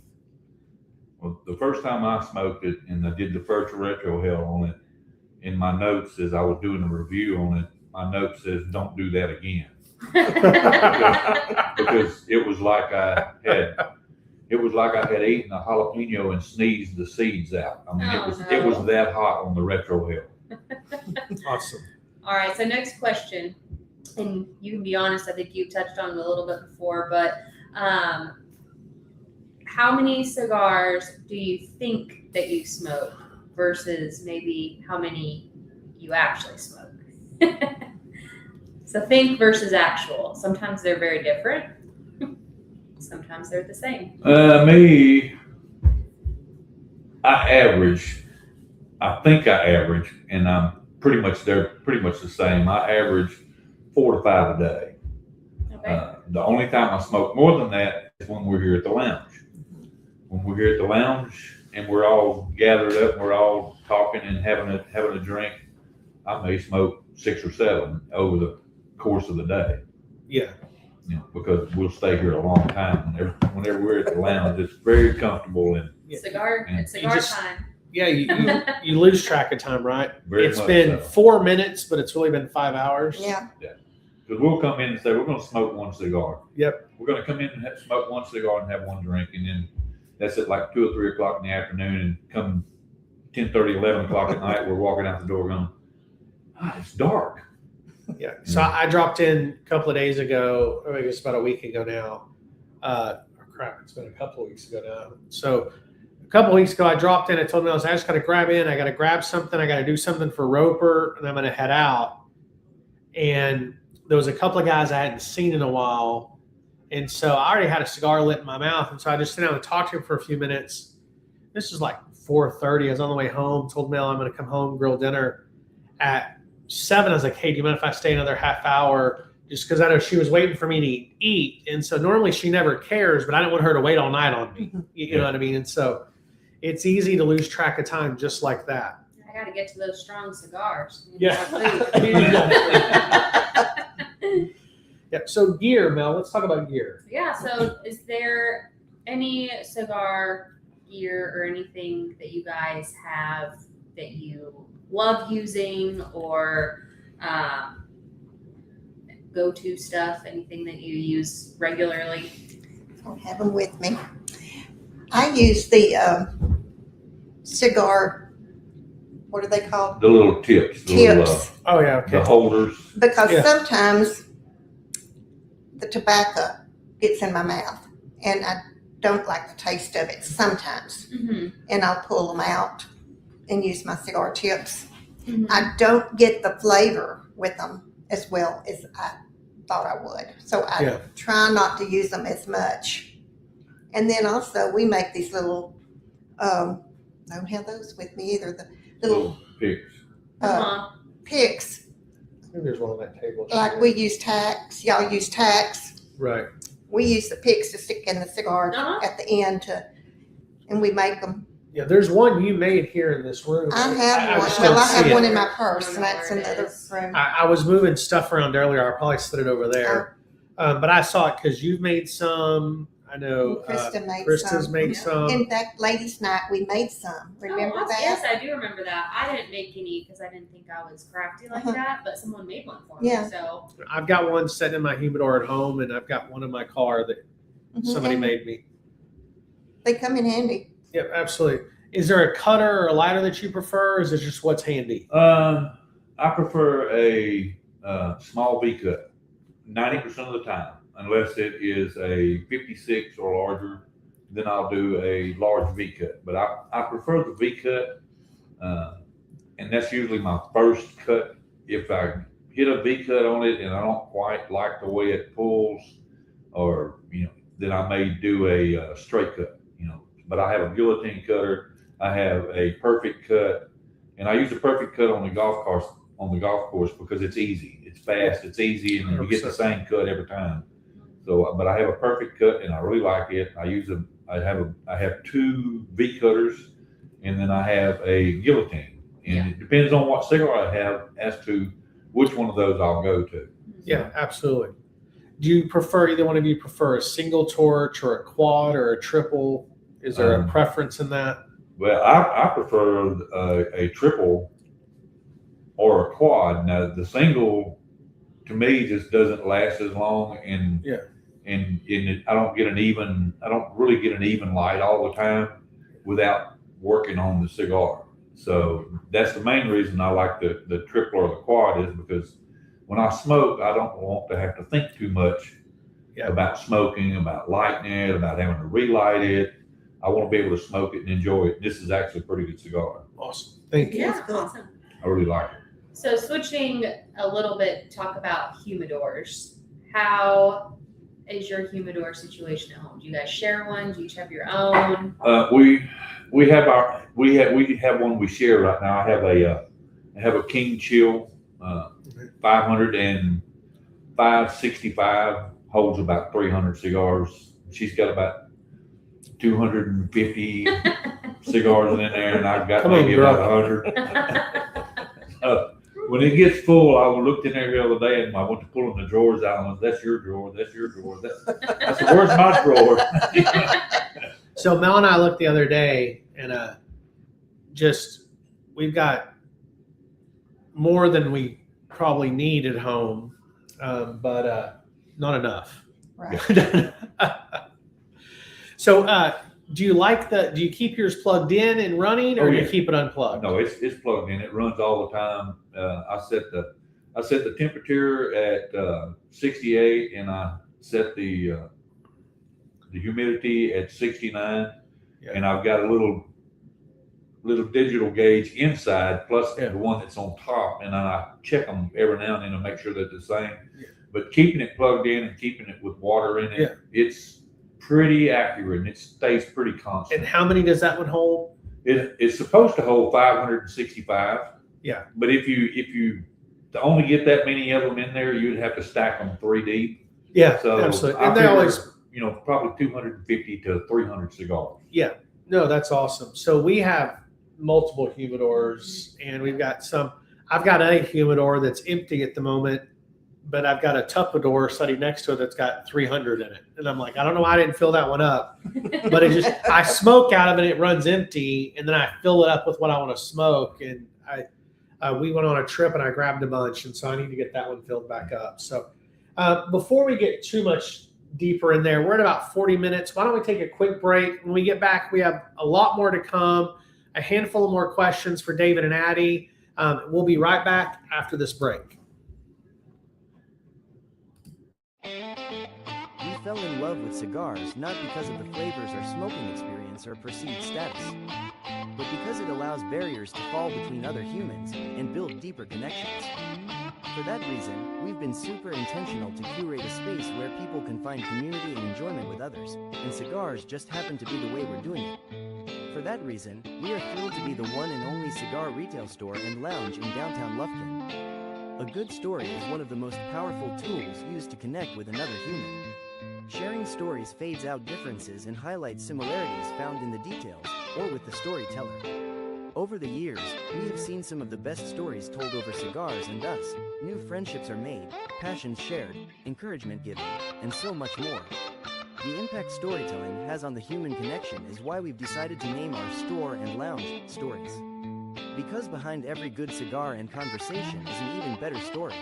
Well, the first time I smoked it and I did the first retro hell on it, in my notes as I was doing a review on it, my note says, don't do that again. because it was like I had eaten a jalapeno and sneezed the seeds out. I mean, it was that hot on the retro hell. Awesome. All right, so next question, and you can be honest, I think you touched on it a little bit before, but how many cigars do you think that you smoke versus maybe how many you actually smoke? So think versus actual. Sometimes they're very different. Sometimes they're the same. Me, I think I average, and they're pretty much the same. I average 4 to 5 a day. Okay. The only time I smoke more than that is when we're here at the lounge. When we're here at the lounge and we're all gathered up, and we're all talking and having a drink, I may smoke 6 or 7 over the course of the day. Yeah. You know, because we'll stay here a long time. Whenever we're at the lounge, it's very comfortable and It's cigar time. Yeah, you lose track of time, right? It's been so. 4 minutes, but it's really been 5 hours. Yeah. Because we'll come in and say, we're going to smoke 1 cigar. Yep. We're going to come in and smoke 1 cigar and have 1 drink. And then that's at like 2 or 3 o'clock in the afternoon. And come 10:30, 11 o'clock at night, we're walking out the door going, it's dark. Yeah. So I dropped in a couple of days ago, or I guess about a week ago now. It's been a couple of weeks ago now. So a couple of weeks ago, I dropped in. I told them I just got to grab in. I got to grab something. I got to do something for Roper, and I'm going to head out. And there was a couple of guys I hadn't seen in a while. And so I already had a cigar lit in my mouth. And so I just sat down and talked to him for a few minutes. This was like 4:30. I was on the way home, told Mel I'm going to come home, grill dinner at 7. I was like, hey, do you mind if I stay another half hour? Just because I know she was waiting for me to eat. And so normally she never cares, but I didn't want her to wait all night on me. You know what I mean? And so it's easy to lose track of time just like that. I got to get to those strong cigars. Yeah. Yeah. So gear, Mel, let's talk about gear. Yeah. So is there any cigar gear or anything that you guys have that you love using, or go-to stuff, anything that you use regularly? I don't have them with me. I use the cigar, what are they called? The little tips. Tips. Oh, yeah. Okay. The holders. Because sometimes the tobacco gets in my mouth and I don't like the taste of it sometimes. Mm-hmm. And I'll pull them out and use my cigar tips. Mm-hmm. I don't get the flavor with them as well as I thought I would. So I try not to use them as much. And then also we make these little, I don't have those with me either, the little picks. picks. I think there's one on that table. Like we use tacks, y'all use tacks. Right. We use the picks to stick in the cigar at the end and we make them. Yeah, there's one you made here in this room. I have one. Well, I have one in my purse, and that's in the other room. I was moving stuff around earlier. I probably slid it over there. But I saw it because you've made some. I know Krista's made some. In fact, ladies' night, we made some. Remember that? Yes, I do remember that. I didn't make any because I didn't think I was crafty like that, but someone made one for me. So I've got one sitting in my humidor at home, and I've got one in my car that somebody made me. They come in handy. Yeah, absolutely. Is there a cutter or a lighter that you prefer, or is it just what's handy? I prefer a small V cut 90% of the time, unless it is a 56 or larger. Then I'll do a large V cut. But I prefer the V cut, and that's usually my first cut. If I hit a V cut on it and I don't quite like the way it pulls, or then I may do a straight cut. But I have a guillotine cutter. I have a perfect cut, and I use a perfect cut on the golf course because it's easy. It's fast, it's easy, and you get the same cut every time. So, but I have a perfect cut, and I really like it. I have 2 V cutters, and then I have a guillotine, and it depends on what cigar I have as to which one of those I'll go to. Yeah, absolutely. Do you prefer, either one of you prefer a single torch or a quad or a triple? Is there a preference in that? Well, I prefer a triple or a quad. Now, the single to me just doesn't last as long, and I don't really get an even light all the time without working on the cigar. So that's the main reason I like the triple or the quad, is because when I smoke, I don't want to have to think too much about smoking, about lighting it, about having to relight it. I want to be able to smoke it and enjoy it. This is actually a pretty good cigar. Awesome. Thank you. Yeah, awesome. I really like it. So switching a little bit, talk about humidors. How is your humidor situation at home? Do you guys share one? Do you each have your own? We have one we share right now. I have a King Chill 565, holds about 300 cigars. She's got about 250 cigars in there, and I've got maybe about 100. When it gets full, I looked in there the other day, and I went to pull the drawers out, and I went, that's your drawer, that's your drawer. I said, where's my drawer? So Mel and I looked the other day, and we've got more than we probably need at home, but not enough. Right. So do you keep yours plugged in and running, or do you keep it unplugged? No, it's plugged in. It runs all the time. I set the temperature at 68, and I set the humidity at 69, and I've got a little digital gauge inside, plus the one that's on top, and I check them every now and then to make sure they're the same. But keeping it plugged in and keeping it with water in it, it's pretty accurate, and it stays pretty constant. And how many does that one hold? It's supposed to hold 565. Yeah. But if you to only get that many of them in there, you'd have to stack them 3 deep. Yeah, so absolutely. And they always, probably 250 to 300 cigars. Yeah. No, that's awesome. So we have multiple humidors, and we've got some. I've got a humidor that's empty at the moment, but I've got a Tupperware sitting next to it that's got 300 in it. And I'm like, I don't know why I didn't fill that one up, but I smoke out of it, it runs empty, and then I fill it up with what I want to smoke. And we went on a trip, and I grabbed a bunch, and so I need to get that one filled back up. So before we get too much deeper in there, we're at about 40 minutes. Why don't we take a quick break? When we get back, we have a lot more to come, a handful of more questions for David and Addie. We'll be right back after this break. We fell in love with cigars not because of the flavors or smoking experience or perceived status, but because it allows barriers to fall between other humans and build deeper connections. For that reason, we've been super intentional to curate a space where people can find community and enjoyment with others, and cigars just happen to be the way we're doing it. For that reason, we are thrilled to be the one and only cigar retail store and lounge in downtown Lufkin. A good story is one of the most powerful tools used to connect with another human. Sharing stories fades out differences and highlights similarities found in the details or with the storyteller. Over the years, we have seen some of the best stories told over cigars, and thus, new friendships are made, passions shared, encouragement given, and so much more. The impact storytelling has on the human connection is why we've decided to name our store and lounge Stories. Because behind every good cigar and conversation is an even better story.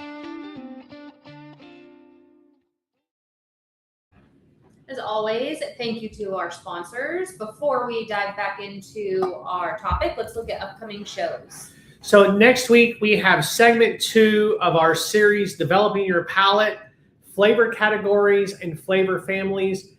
As always, thank you to our sponsors. Before we dive back into our topic, let's look at upcoming shows. So next week, we have segment 2 of our series, Developing Your Palate, Flavor Categories and Flavor Families.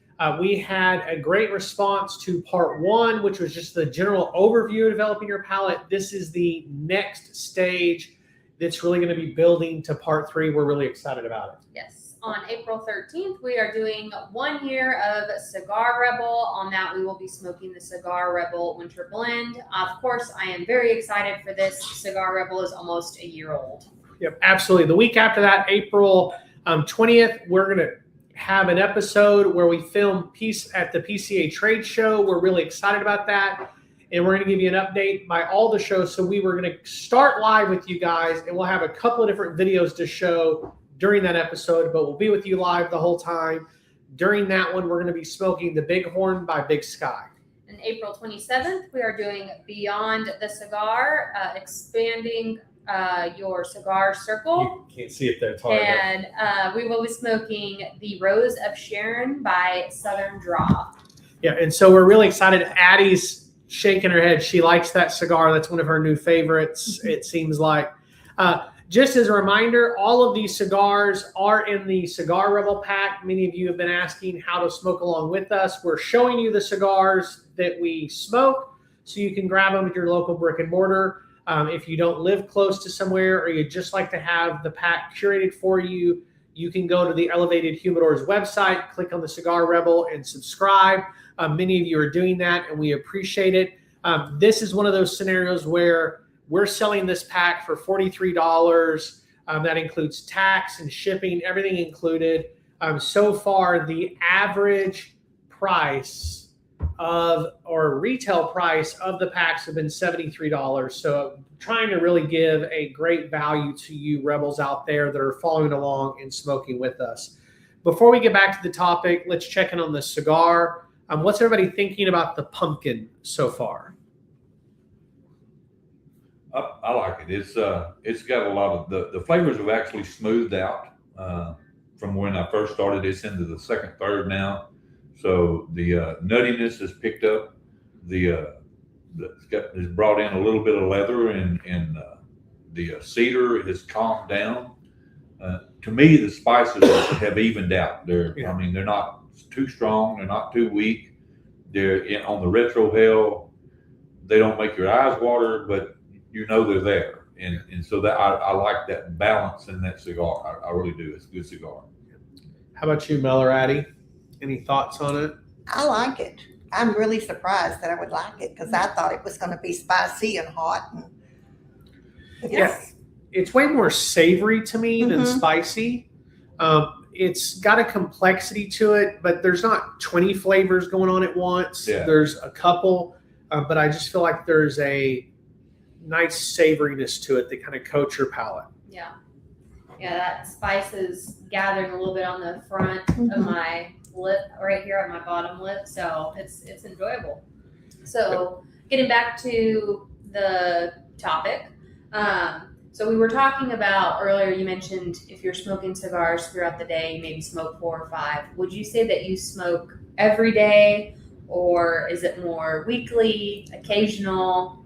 We had a great response to part 1, which was just the general overview of developing your palate. This is the next stage that's really going to be building to part 3. We're really excited about it. Yes. On April 13th, we are doing 1 year of Cigar Rebel. On that, we will be smoking the Cigar Rebel Winter Blend. Of course, I am very excited for this. Cigar Rebel is almost a year old. Yep, absolutely. The week after that, April 20th, we're going to have an episode where we film at the PCA trade show. We're really excited about that. And we're going to give you an update by all the shows. So we were going to start live with you guys, and we'll have a couple of different videos to show during that episode, but we'll be with you live the whole time. During that one, we're going to be smoking the Bighorn by Big Sky. And April 27th, we are doing Beyond the Cigar, expanding your cigar circle. You can't see it there, Tara. And we will be smoking the Rose of Sharon by Southern Draw. Yeah, and so we're really excited. Addie's shaking her head. She likes that cigar. That's one of her new favorites, it seems like. Just as a reminder, all of these cigars are in the Cigar Rebel pack. Many of you have been asking how to smoke along with us. We're showing you the cigars that we smoke so you can grab them at your local brick and mortar. If you don't live close to somewhere or you'd just like to have the pack curated for you, you can go to the Elevated Humidor's website, click on the Cigar Rebel, and subscribe. Many of you are doing that, and we appreciate it. This is one of those scenarios where we're selling this pack for $43. That includes tax and shipping, everything included. So far, the average price or retail price of the packs have been $73. So trying to really give a great value to you rebels out there that are following along and smoking with us. Before we get back to the topic, let's check in on the cigar. What's everybody thinking about the pumpkin so far? I like it. It's got a lot of the flavors have actually smoothed out from when I first started. It's into the second, third now. So the nuttiness has picked up. It's brought in a little bit of leather, and the cedar has calmed down. To me, the spices have evened out. I mean, they're not too strong. They're not too weak. They're on the retro hell. They don't make your eyes water, but you know they're there. And so that I like that balance in that cigar. I really do. It's a good cigar. How about you, Mel or Addie? Any thoughts on it? I like it. I'm really surprised that I would like it because I thought it was going to be spicy and hot. It's way more savory to me than spicy. It's got a complexity to it, but there's not 20 flavors going on at once. Yeah. There's a couple, but I just feel like there's a nice savoriness to it that kind of coats your palate. Yeah. Yeah, that spice is gathering a little bit on the front of my lip, right here on my bottom lip. So it's enjoyable. So getting back to the topic. So we were talking about earlier, you mentioned if you're smoking cigars throughout the day, you maybe smoke 4 or 5. Would you say that you smoke every day, or is it more weekly, occasional?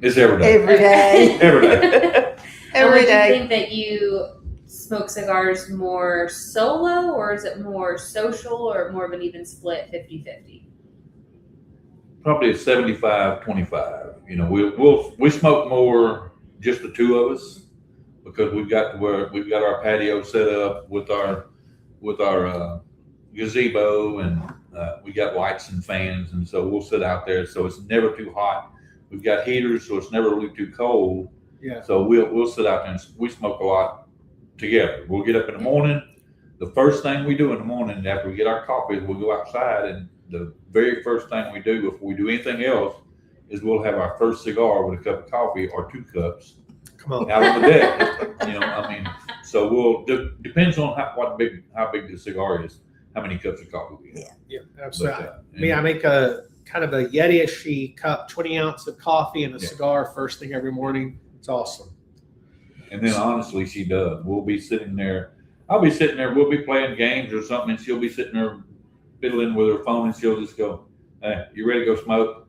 It's every day. Every day. Every day. Every Do day. you think that you smoke cigars more solo, or is it more social, or more of an even split, 50-50? Probably a 75-25. You know, we smoke more just the two of us because we've got our patio set up with our gazebo, and we got lights and fans, and so we'll sit out there. So it's never too hot. We've got heaters, so it's never really too cold. Yeah. So we'll sit out there and we smoke a lot together. We'll get up in the morning. The first thing we do in the morning after we get our coffee is we'll go outside, and the very first thing we do before we do anything else is we'll have our first cigar with a cup of coffee or 2 cups. Come on. Out on the deck. You know, I mean, so depends on how big the cigar is, how many cups of coffee we have. Yeah, absolutely. But, I make a kind of a Yeti-ish cup, 20 ounce of coffee and a cigar first thing every morning. It's awesome. And then honestly, she does. We'll be sitting there. I'll be sitting there. We'll be playing games or something, and she'll be sitting there fiddling with her phone, and she'll just go, "Hey, you ready to go smoke?"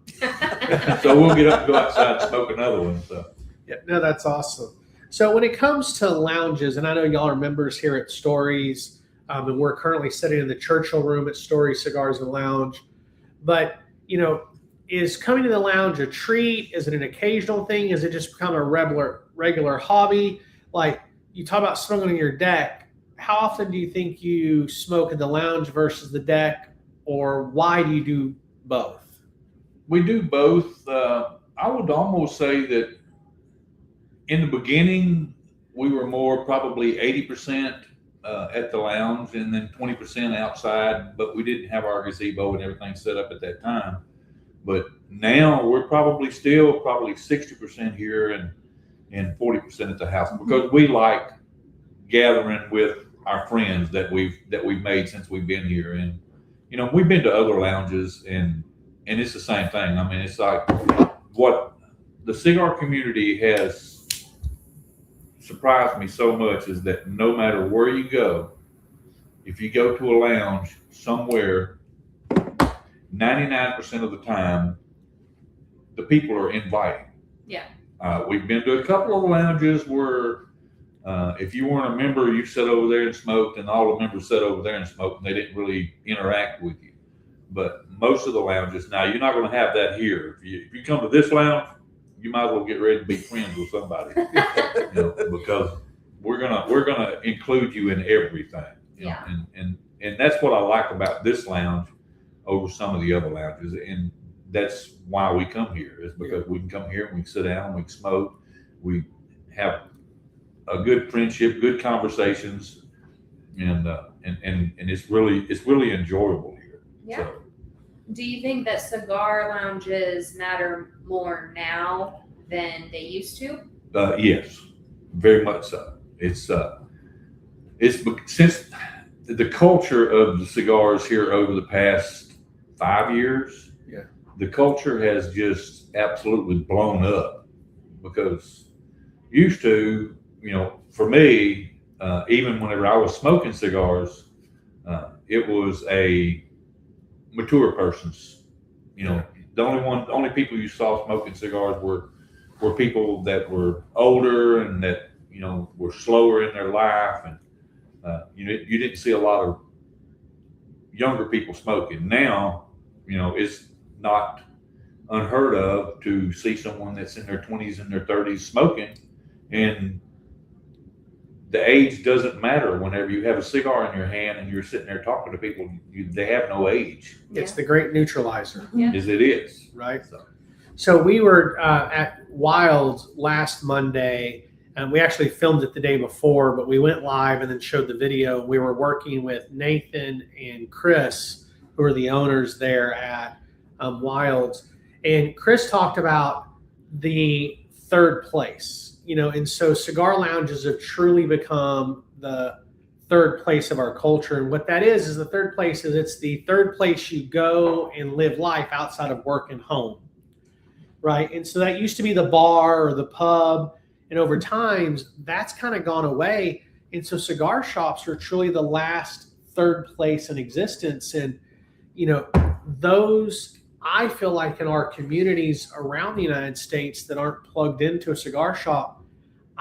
So we'll get up and go outside and smoke another one. So. Yeah, no, that's awesome. So when it comes to lounges, and I know y'all are members here at Stories, and we're currently sitting in the Churchill room at Stories Cigars and Lounge, but you know, is coming to the lounge a treat? Is it an occasional thing? Is it just become a regular hobby? Like you talk about smoking on your deck. How often do you think you smoke at the lounge versus the deck, or why do you do both? We do both. I would almost say that in the beginning, we were more probably 80% at the lounge and then 20% outside, but we didn't have our gazebo and everything set up at that time. But now we're probably still 60% here and 40% at the house, because we like gathering with our friends that we've made since we've been here. And you know, we've been to other lounges and it's the same thing. I mean, it's like what the cigar community has surprised me so much is that no matter where you go, if you go to a lounge somewhere, 99% of the time, the people are inviting. Yeah. We've been to a couple of lounges where if you weren't a member, you sat over there and smoked, and all the members sat over there and smoked, and they didn't really interact with you. But most of the lounges, now you're not going to have that here. If you come to this lounge, you might as well get ready to be friends with somebody, you know, because we're gonna include you in everything. You know? And that's what I like about this lounge over some of the other lounges, and that's why we come here, is because we can come here and we can sit down, we can smoke, we have a good friendship, good conversations, and it's really enjoyable here. Yeah. So, do you think that cigar lounges matter more now than they used to? Yes, very much so. It's since the culture of the cigars here over the past 5 years, the culture has just absolutely blown up, because used to, you know, for me, even whenever I was smoking cigars, it was a mature person's, you know, the only people you saw smoking cigars were people that were older and that, you know, were slower in their life, and you didn't see a lot of younger people smoking. Now, you know, it's not unheard of to see someone that's in their 20s and their 30s smoking, and the age doesn't matter. Whenever you have a cigar in your hand and you're sitting there talking to people, they have no age. It's the great neutralizer. Yeah. As it is. Right. So we were at Wild last Monday, and we actually filmed it the day before, but we went live and then showed the video. We were working with Nathan and Chris, who are the owners there at Wild. And Chris talked about the third place. You know, and so cigar lounges have truly become the third place of our culture. And what that is the third place is it's the third place you go and live life outside of work and home, right? And so that used to be the bar or the pub. And over time, that's kind of gone away. And so cigar shops are truly the last third place in existence. And, you know, those, I feel like in our communities around the United States that aren't plugged into a cigar shop,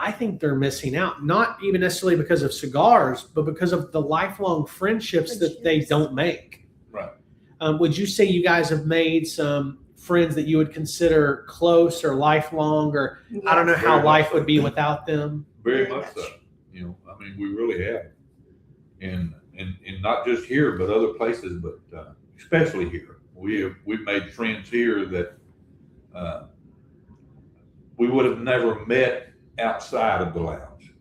I think they're missing out, not even necessarily because of cigars, but because of the lifelong friendships that they don't make. Right. Would you say you guys have made some friends that you would consider close or lifelong, or I don't know how life would be without them? Very much so. You know, I mean, we really have. And not just here, but other places, but especially here. We've made friends here that we would have never met outside of the lounge,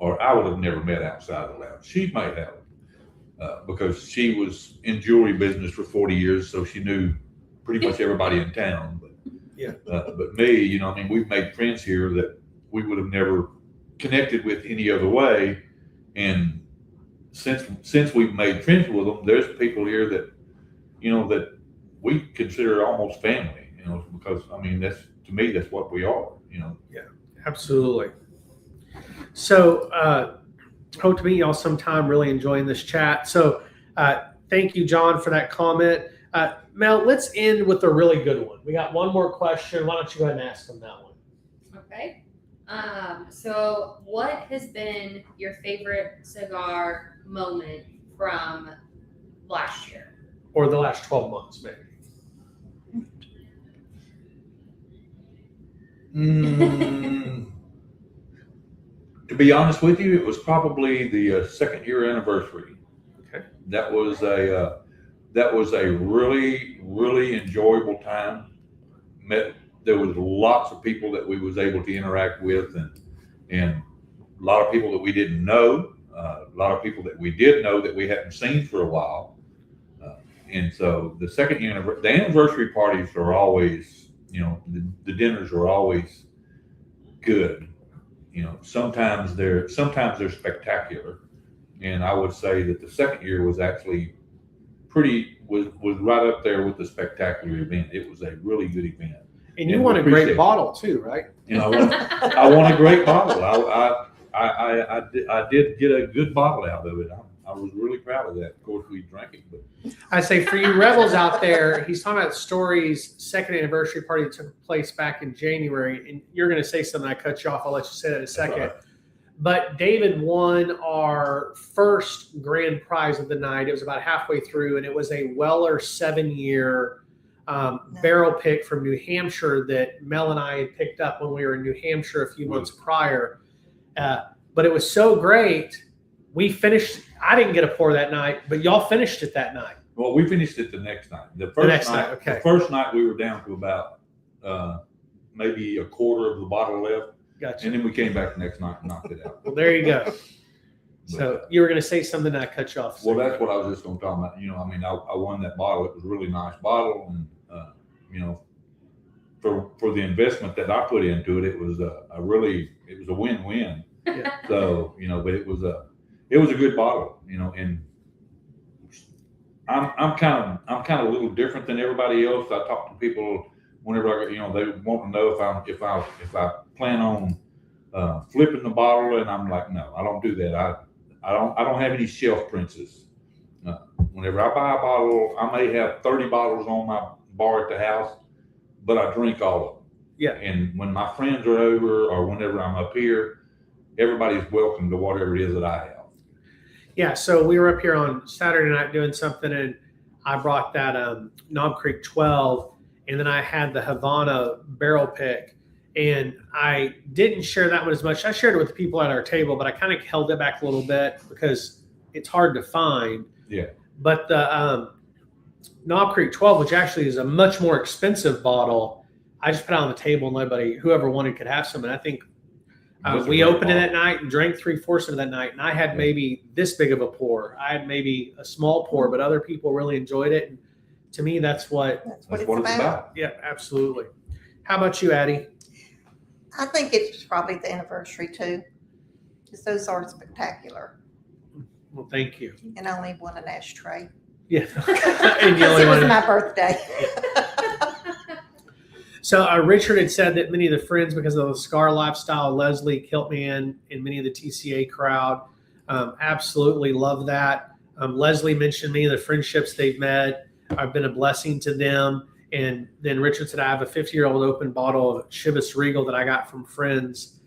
or I would have never met outside of the lounge. She might have, because she was in jewelry business for 40 years, so she knew pretty much everybody in town. But me, you know, I mean, we've made friends here that we would have never connected with any other way. And since we've made friends with them, there's people here that, you know, that we consider almost family, you know, because I mean, that's, to me, that's what we are, you know. Yeah, absolutely. So hope to meet y'all sometime. Really enjoying this chat. So thank you, John, for that comment. Mel, let's end with a really good one. We got one more question. Why don't you go ahead and ask them that one? Okay. So what has been your favorite cigar moment from last year? Or the last 12 months, maybe. To be honest with you, it was probably the second year anniversary. Okay. That was a really, really enjoyable time. There was lots of people that we was able to interact with, and a lot of people that we didn't know, a lot of people that we did know that we hadn't seen for a while. And so the the anniversary parties are always, the dinners are always good. Sometimes they're spectacular. And I would say that the second year was actually was right up there with the spectacular event. It was a really good event. And you won a great bottle too, right? I won a great bottle. I did get a good bottle out of it. I was really proud of that. Of course, we drank it, but I say for you rebels out there, he's talking about Story's second anniversary party that took place back in January. And you're going to say something. I cut you off. I'll let you say that in a second. Right. But David won our first grand prize of the night. It was about halfway through, and it was a Weller 7-year barrel pick from New Hampshire that Mel and I had picked up when we were in New Hampshire a few months prior. But it was so great. We finished. I didn't get a pour that night, but y'all finished it that night. Well, we finished it the next night. The first night, okay. The first night we were down to about maybe a quarter of the bottle left. Gotcha. And then we came back the next night and knocked it out. Well, there you go. So you were going to say something that I cut you off. Well, that's what I was just going to talk about. I won that bottle. It was a really nice bottle, and for the investment that I put into it, it was a win-win. Yeah. So but it was a good bottle. And I'm kind of a little different than everybody else. I talk to people whenever they want to know if I plan on flipping the bottle, and I'm like, no, I don't do that. I don't have any shelf princes. Whenever I buy a bottle, I may have 30 bottles on my bar at the house, but I drink all of them. Yeah. And when my friends are over or whenever I'm up here, everybody's welcome to whatever it is that I have. Yeah. So we were up here on Saturday night doing something, and I brought that Knob Creek 12, and then I had the Havana barrel pick. And I didn't share that one as much. I shared it with the people at our table, but I kind of held it back a little bit because it's hard to find. Yeah. But the Knob Creek 12, which actually is a much more expensive bottle, I just put it on the table and whoever wanted could have some. And I think we opened it that night and drank 3/4 of that night. And I had maybe this big of a pour. I had maybe a small pour, but other people really enjoyed it. And to me, that's what it's about. Yeah, absolutely. How about you, Addie? I think it's probably the anniversary too, because those are spectacular. Well, thank you. And I only won an ashtray. Yeah. And it was my birthday. So Richard had said that many of the friends, because of the Cigar Lifestyle, Leslie, Kiltman, and many of the TCA crowd, absolutely love that. Leslie mentioned many of the friendships they've met. I've been a blessing to them. And then Richard said, I have a 50-year-old open bottle of Chivas Regal that I got from friends,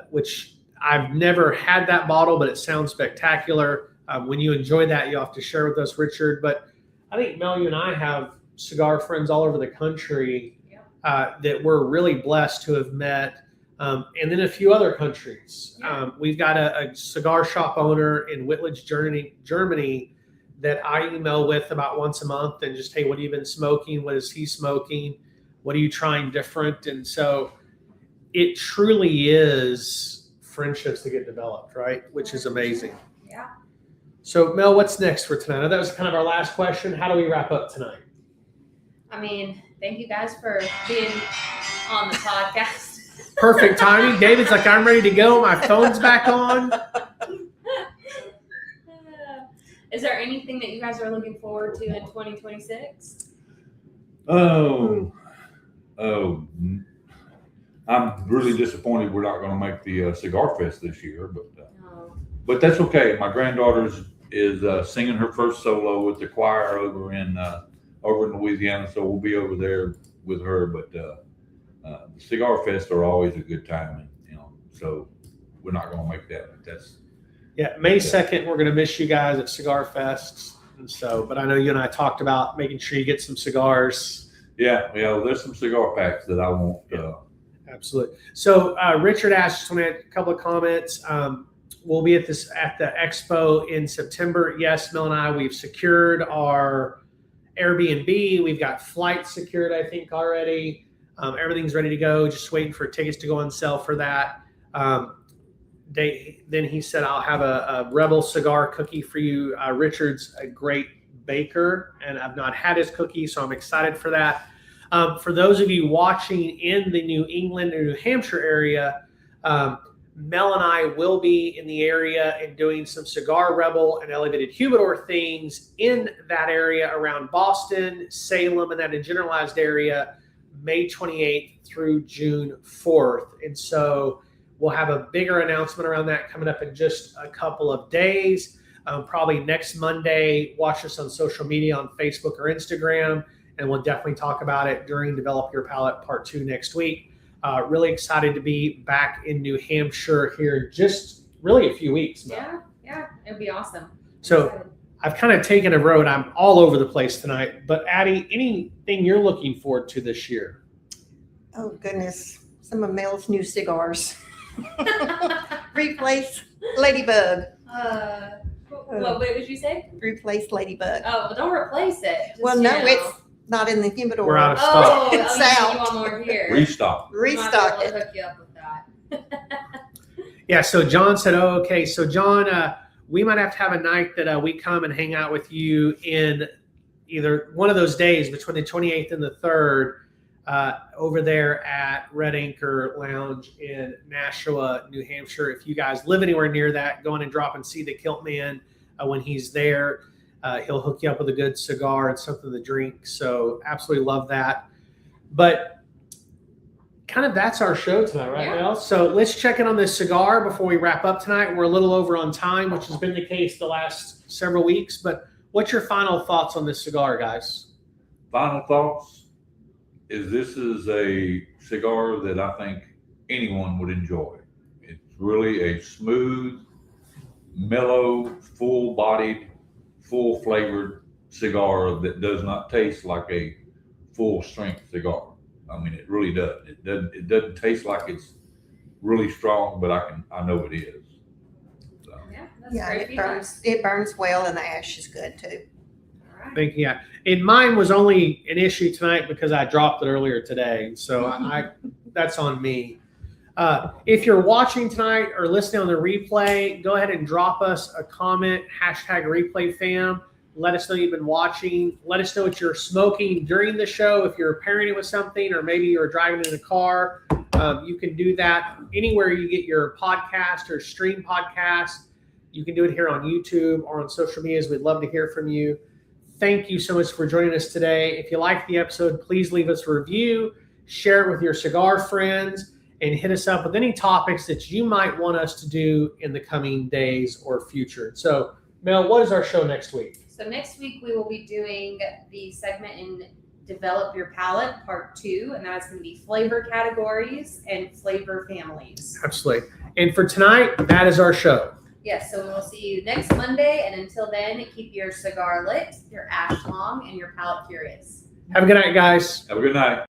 which I've never had that bottle, but it sounds spectacular. When you enjoy that, you'll have to share with us, Richard. But I think, Mel, you and I have cigar friends all over the country that we're really blessed to have met. And then a few other countries. We've got a cigar shop owner in Wittlich, Germany, that I email with about once a month and just, hey, what have you been smoking? What is he smoking? What are you trying different? And so it truly is friendships that get developed, right? Which is amazing. Yeah. So Mel, what's next for tonight? That was kind of our last question. How do we wrap up tonight? I mean, thank you guys for being on the podcast. Perfect timing. David's like, I'm ready to go. My phone's back on. Is there anything that you guys are looking forward to in 2026? I'm really disappointed we're not going to make the Cigar Fest this year, but that's okay. My granddaughter is singing her first solo with the choir over in Louisiana, so we'll be over there with her. But the Cigar Fest are always a good time, and so we're not going to make that. But May 2nd, we're going to miss you guys at Cigar Fest. And so, but I know you and I talked about making sure you get some cigars. Yeah, there's some cigar packs that I want. Absolutely. So Richard asked, just want to add a couple of comments. We'll be at the expo in September. Yes, Mel and I, we've secured our Airbnb. We've got flights secured, I think, already. Everything's ready to go. Just waiting for tickets to go on sale for that. then he said, I'll have a Rebel cigar cookie for you. Richard's a great baker, and I've not had his cookie, so I'm excited for that. For those of you watching in the New England or New Hampshire area, Mel and I will be in the area and doing some Cigar Rebel and Elevated Humidor things in that area around Boston, Salem, and that generalized area, May 28th through June 4th. And so we'll have a bigger announcement around that coming up in just a couple of days. Probably next Monday, watch us on social media on Facebook or Instagram, and we'll definitely talk about it during Develop Your Palate Part 2 next week. Really excited to be back in New Hampshire here just really a few weeks now. Yeah, it'd be awesome. So I've kind of taken a road. I'm all over the place tonight. But Addie, anything you're looking forward to this year? Oh, goodness. Some of Mel's new cigars. Replace Ladybug. What did you say? Replace Ladybug. Oh, well, don't replace it. Just, Well, no, it's not in the humidor. We're out of stock. It's you out. want more here. Restock. Restock Might be able it. to hook you up with that. Yeah, so John said, oh, okay. So John, we might have to have a night that we come and hang out with you in either one of those days between the 28th and the 3rd over there at Red Anchor Lounge in Nashua, New Hampshire. If you guys live anywhere near that, go in and drop and see the Kilt Man when he's there. He'll hook you up with a good cigar and something to drink. So absolutely love that. But kind of that's our show tonight, right, Yeah. Mel? So let's check in on this cigar before we wrap up tonight. We're a little over on time, which has been the case the last several weeks. But what's your final thoughts on this cigar, guys? Final thoughts is this is a cigar that I think anyone would enjoy. It's really a smooth, mellow, full-bodied, full-flavored cigar that does not taste like a full-strength cigar. I mean, it really does. It doesn't taste like it's really strong, but I know it is. So. Yeah, that's Yeah, great and feedback. it burns well, and the ash is good too. All right. Think, yeah. And mine was only an issue tonight because I dropped it earlier today. So I that's on me. If you're watching tonight or listening on the replay, go ahead and drop us a comment, #ReplayFam. Let us know you've been watching. Let us know what you're smoking during the show. If you're pairing it with something, or maybe you're driving in a car, you can do that anywhere you get your podcast or stream podcast. You can do it here on YouTube or on social medias. We'd love to hear from you. Thank you so much for joining us today. If you liked the episode, please leave us a review, share it with your cigar friends, and hit us up with any topics that you might want us to do in the coming days or future. So, Mel, what is our show next week? So next week we will be doing the segment in Develop Your Palate Part 2, and that's going to be flavor categories and flavor families. Absolutely. And for tonight, that is our show. Yes, so we'll see you next Monday, and until then, keep your cigar lit, your ash long, and your palate curious. Have a good night, guys. Have a good night.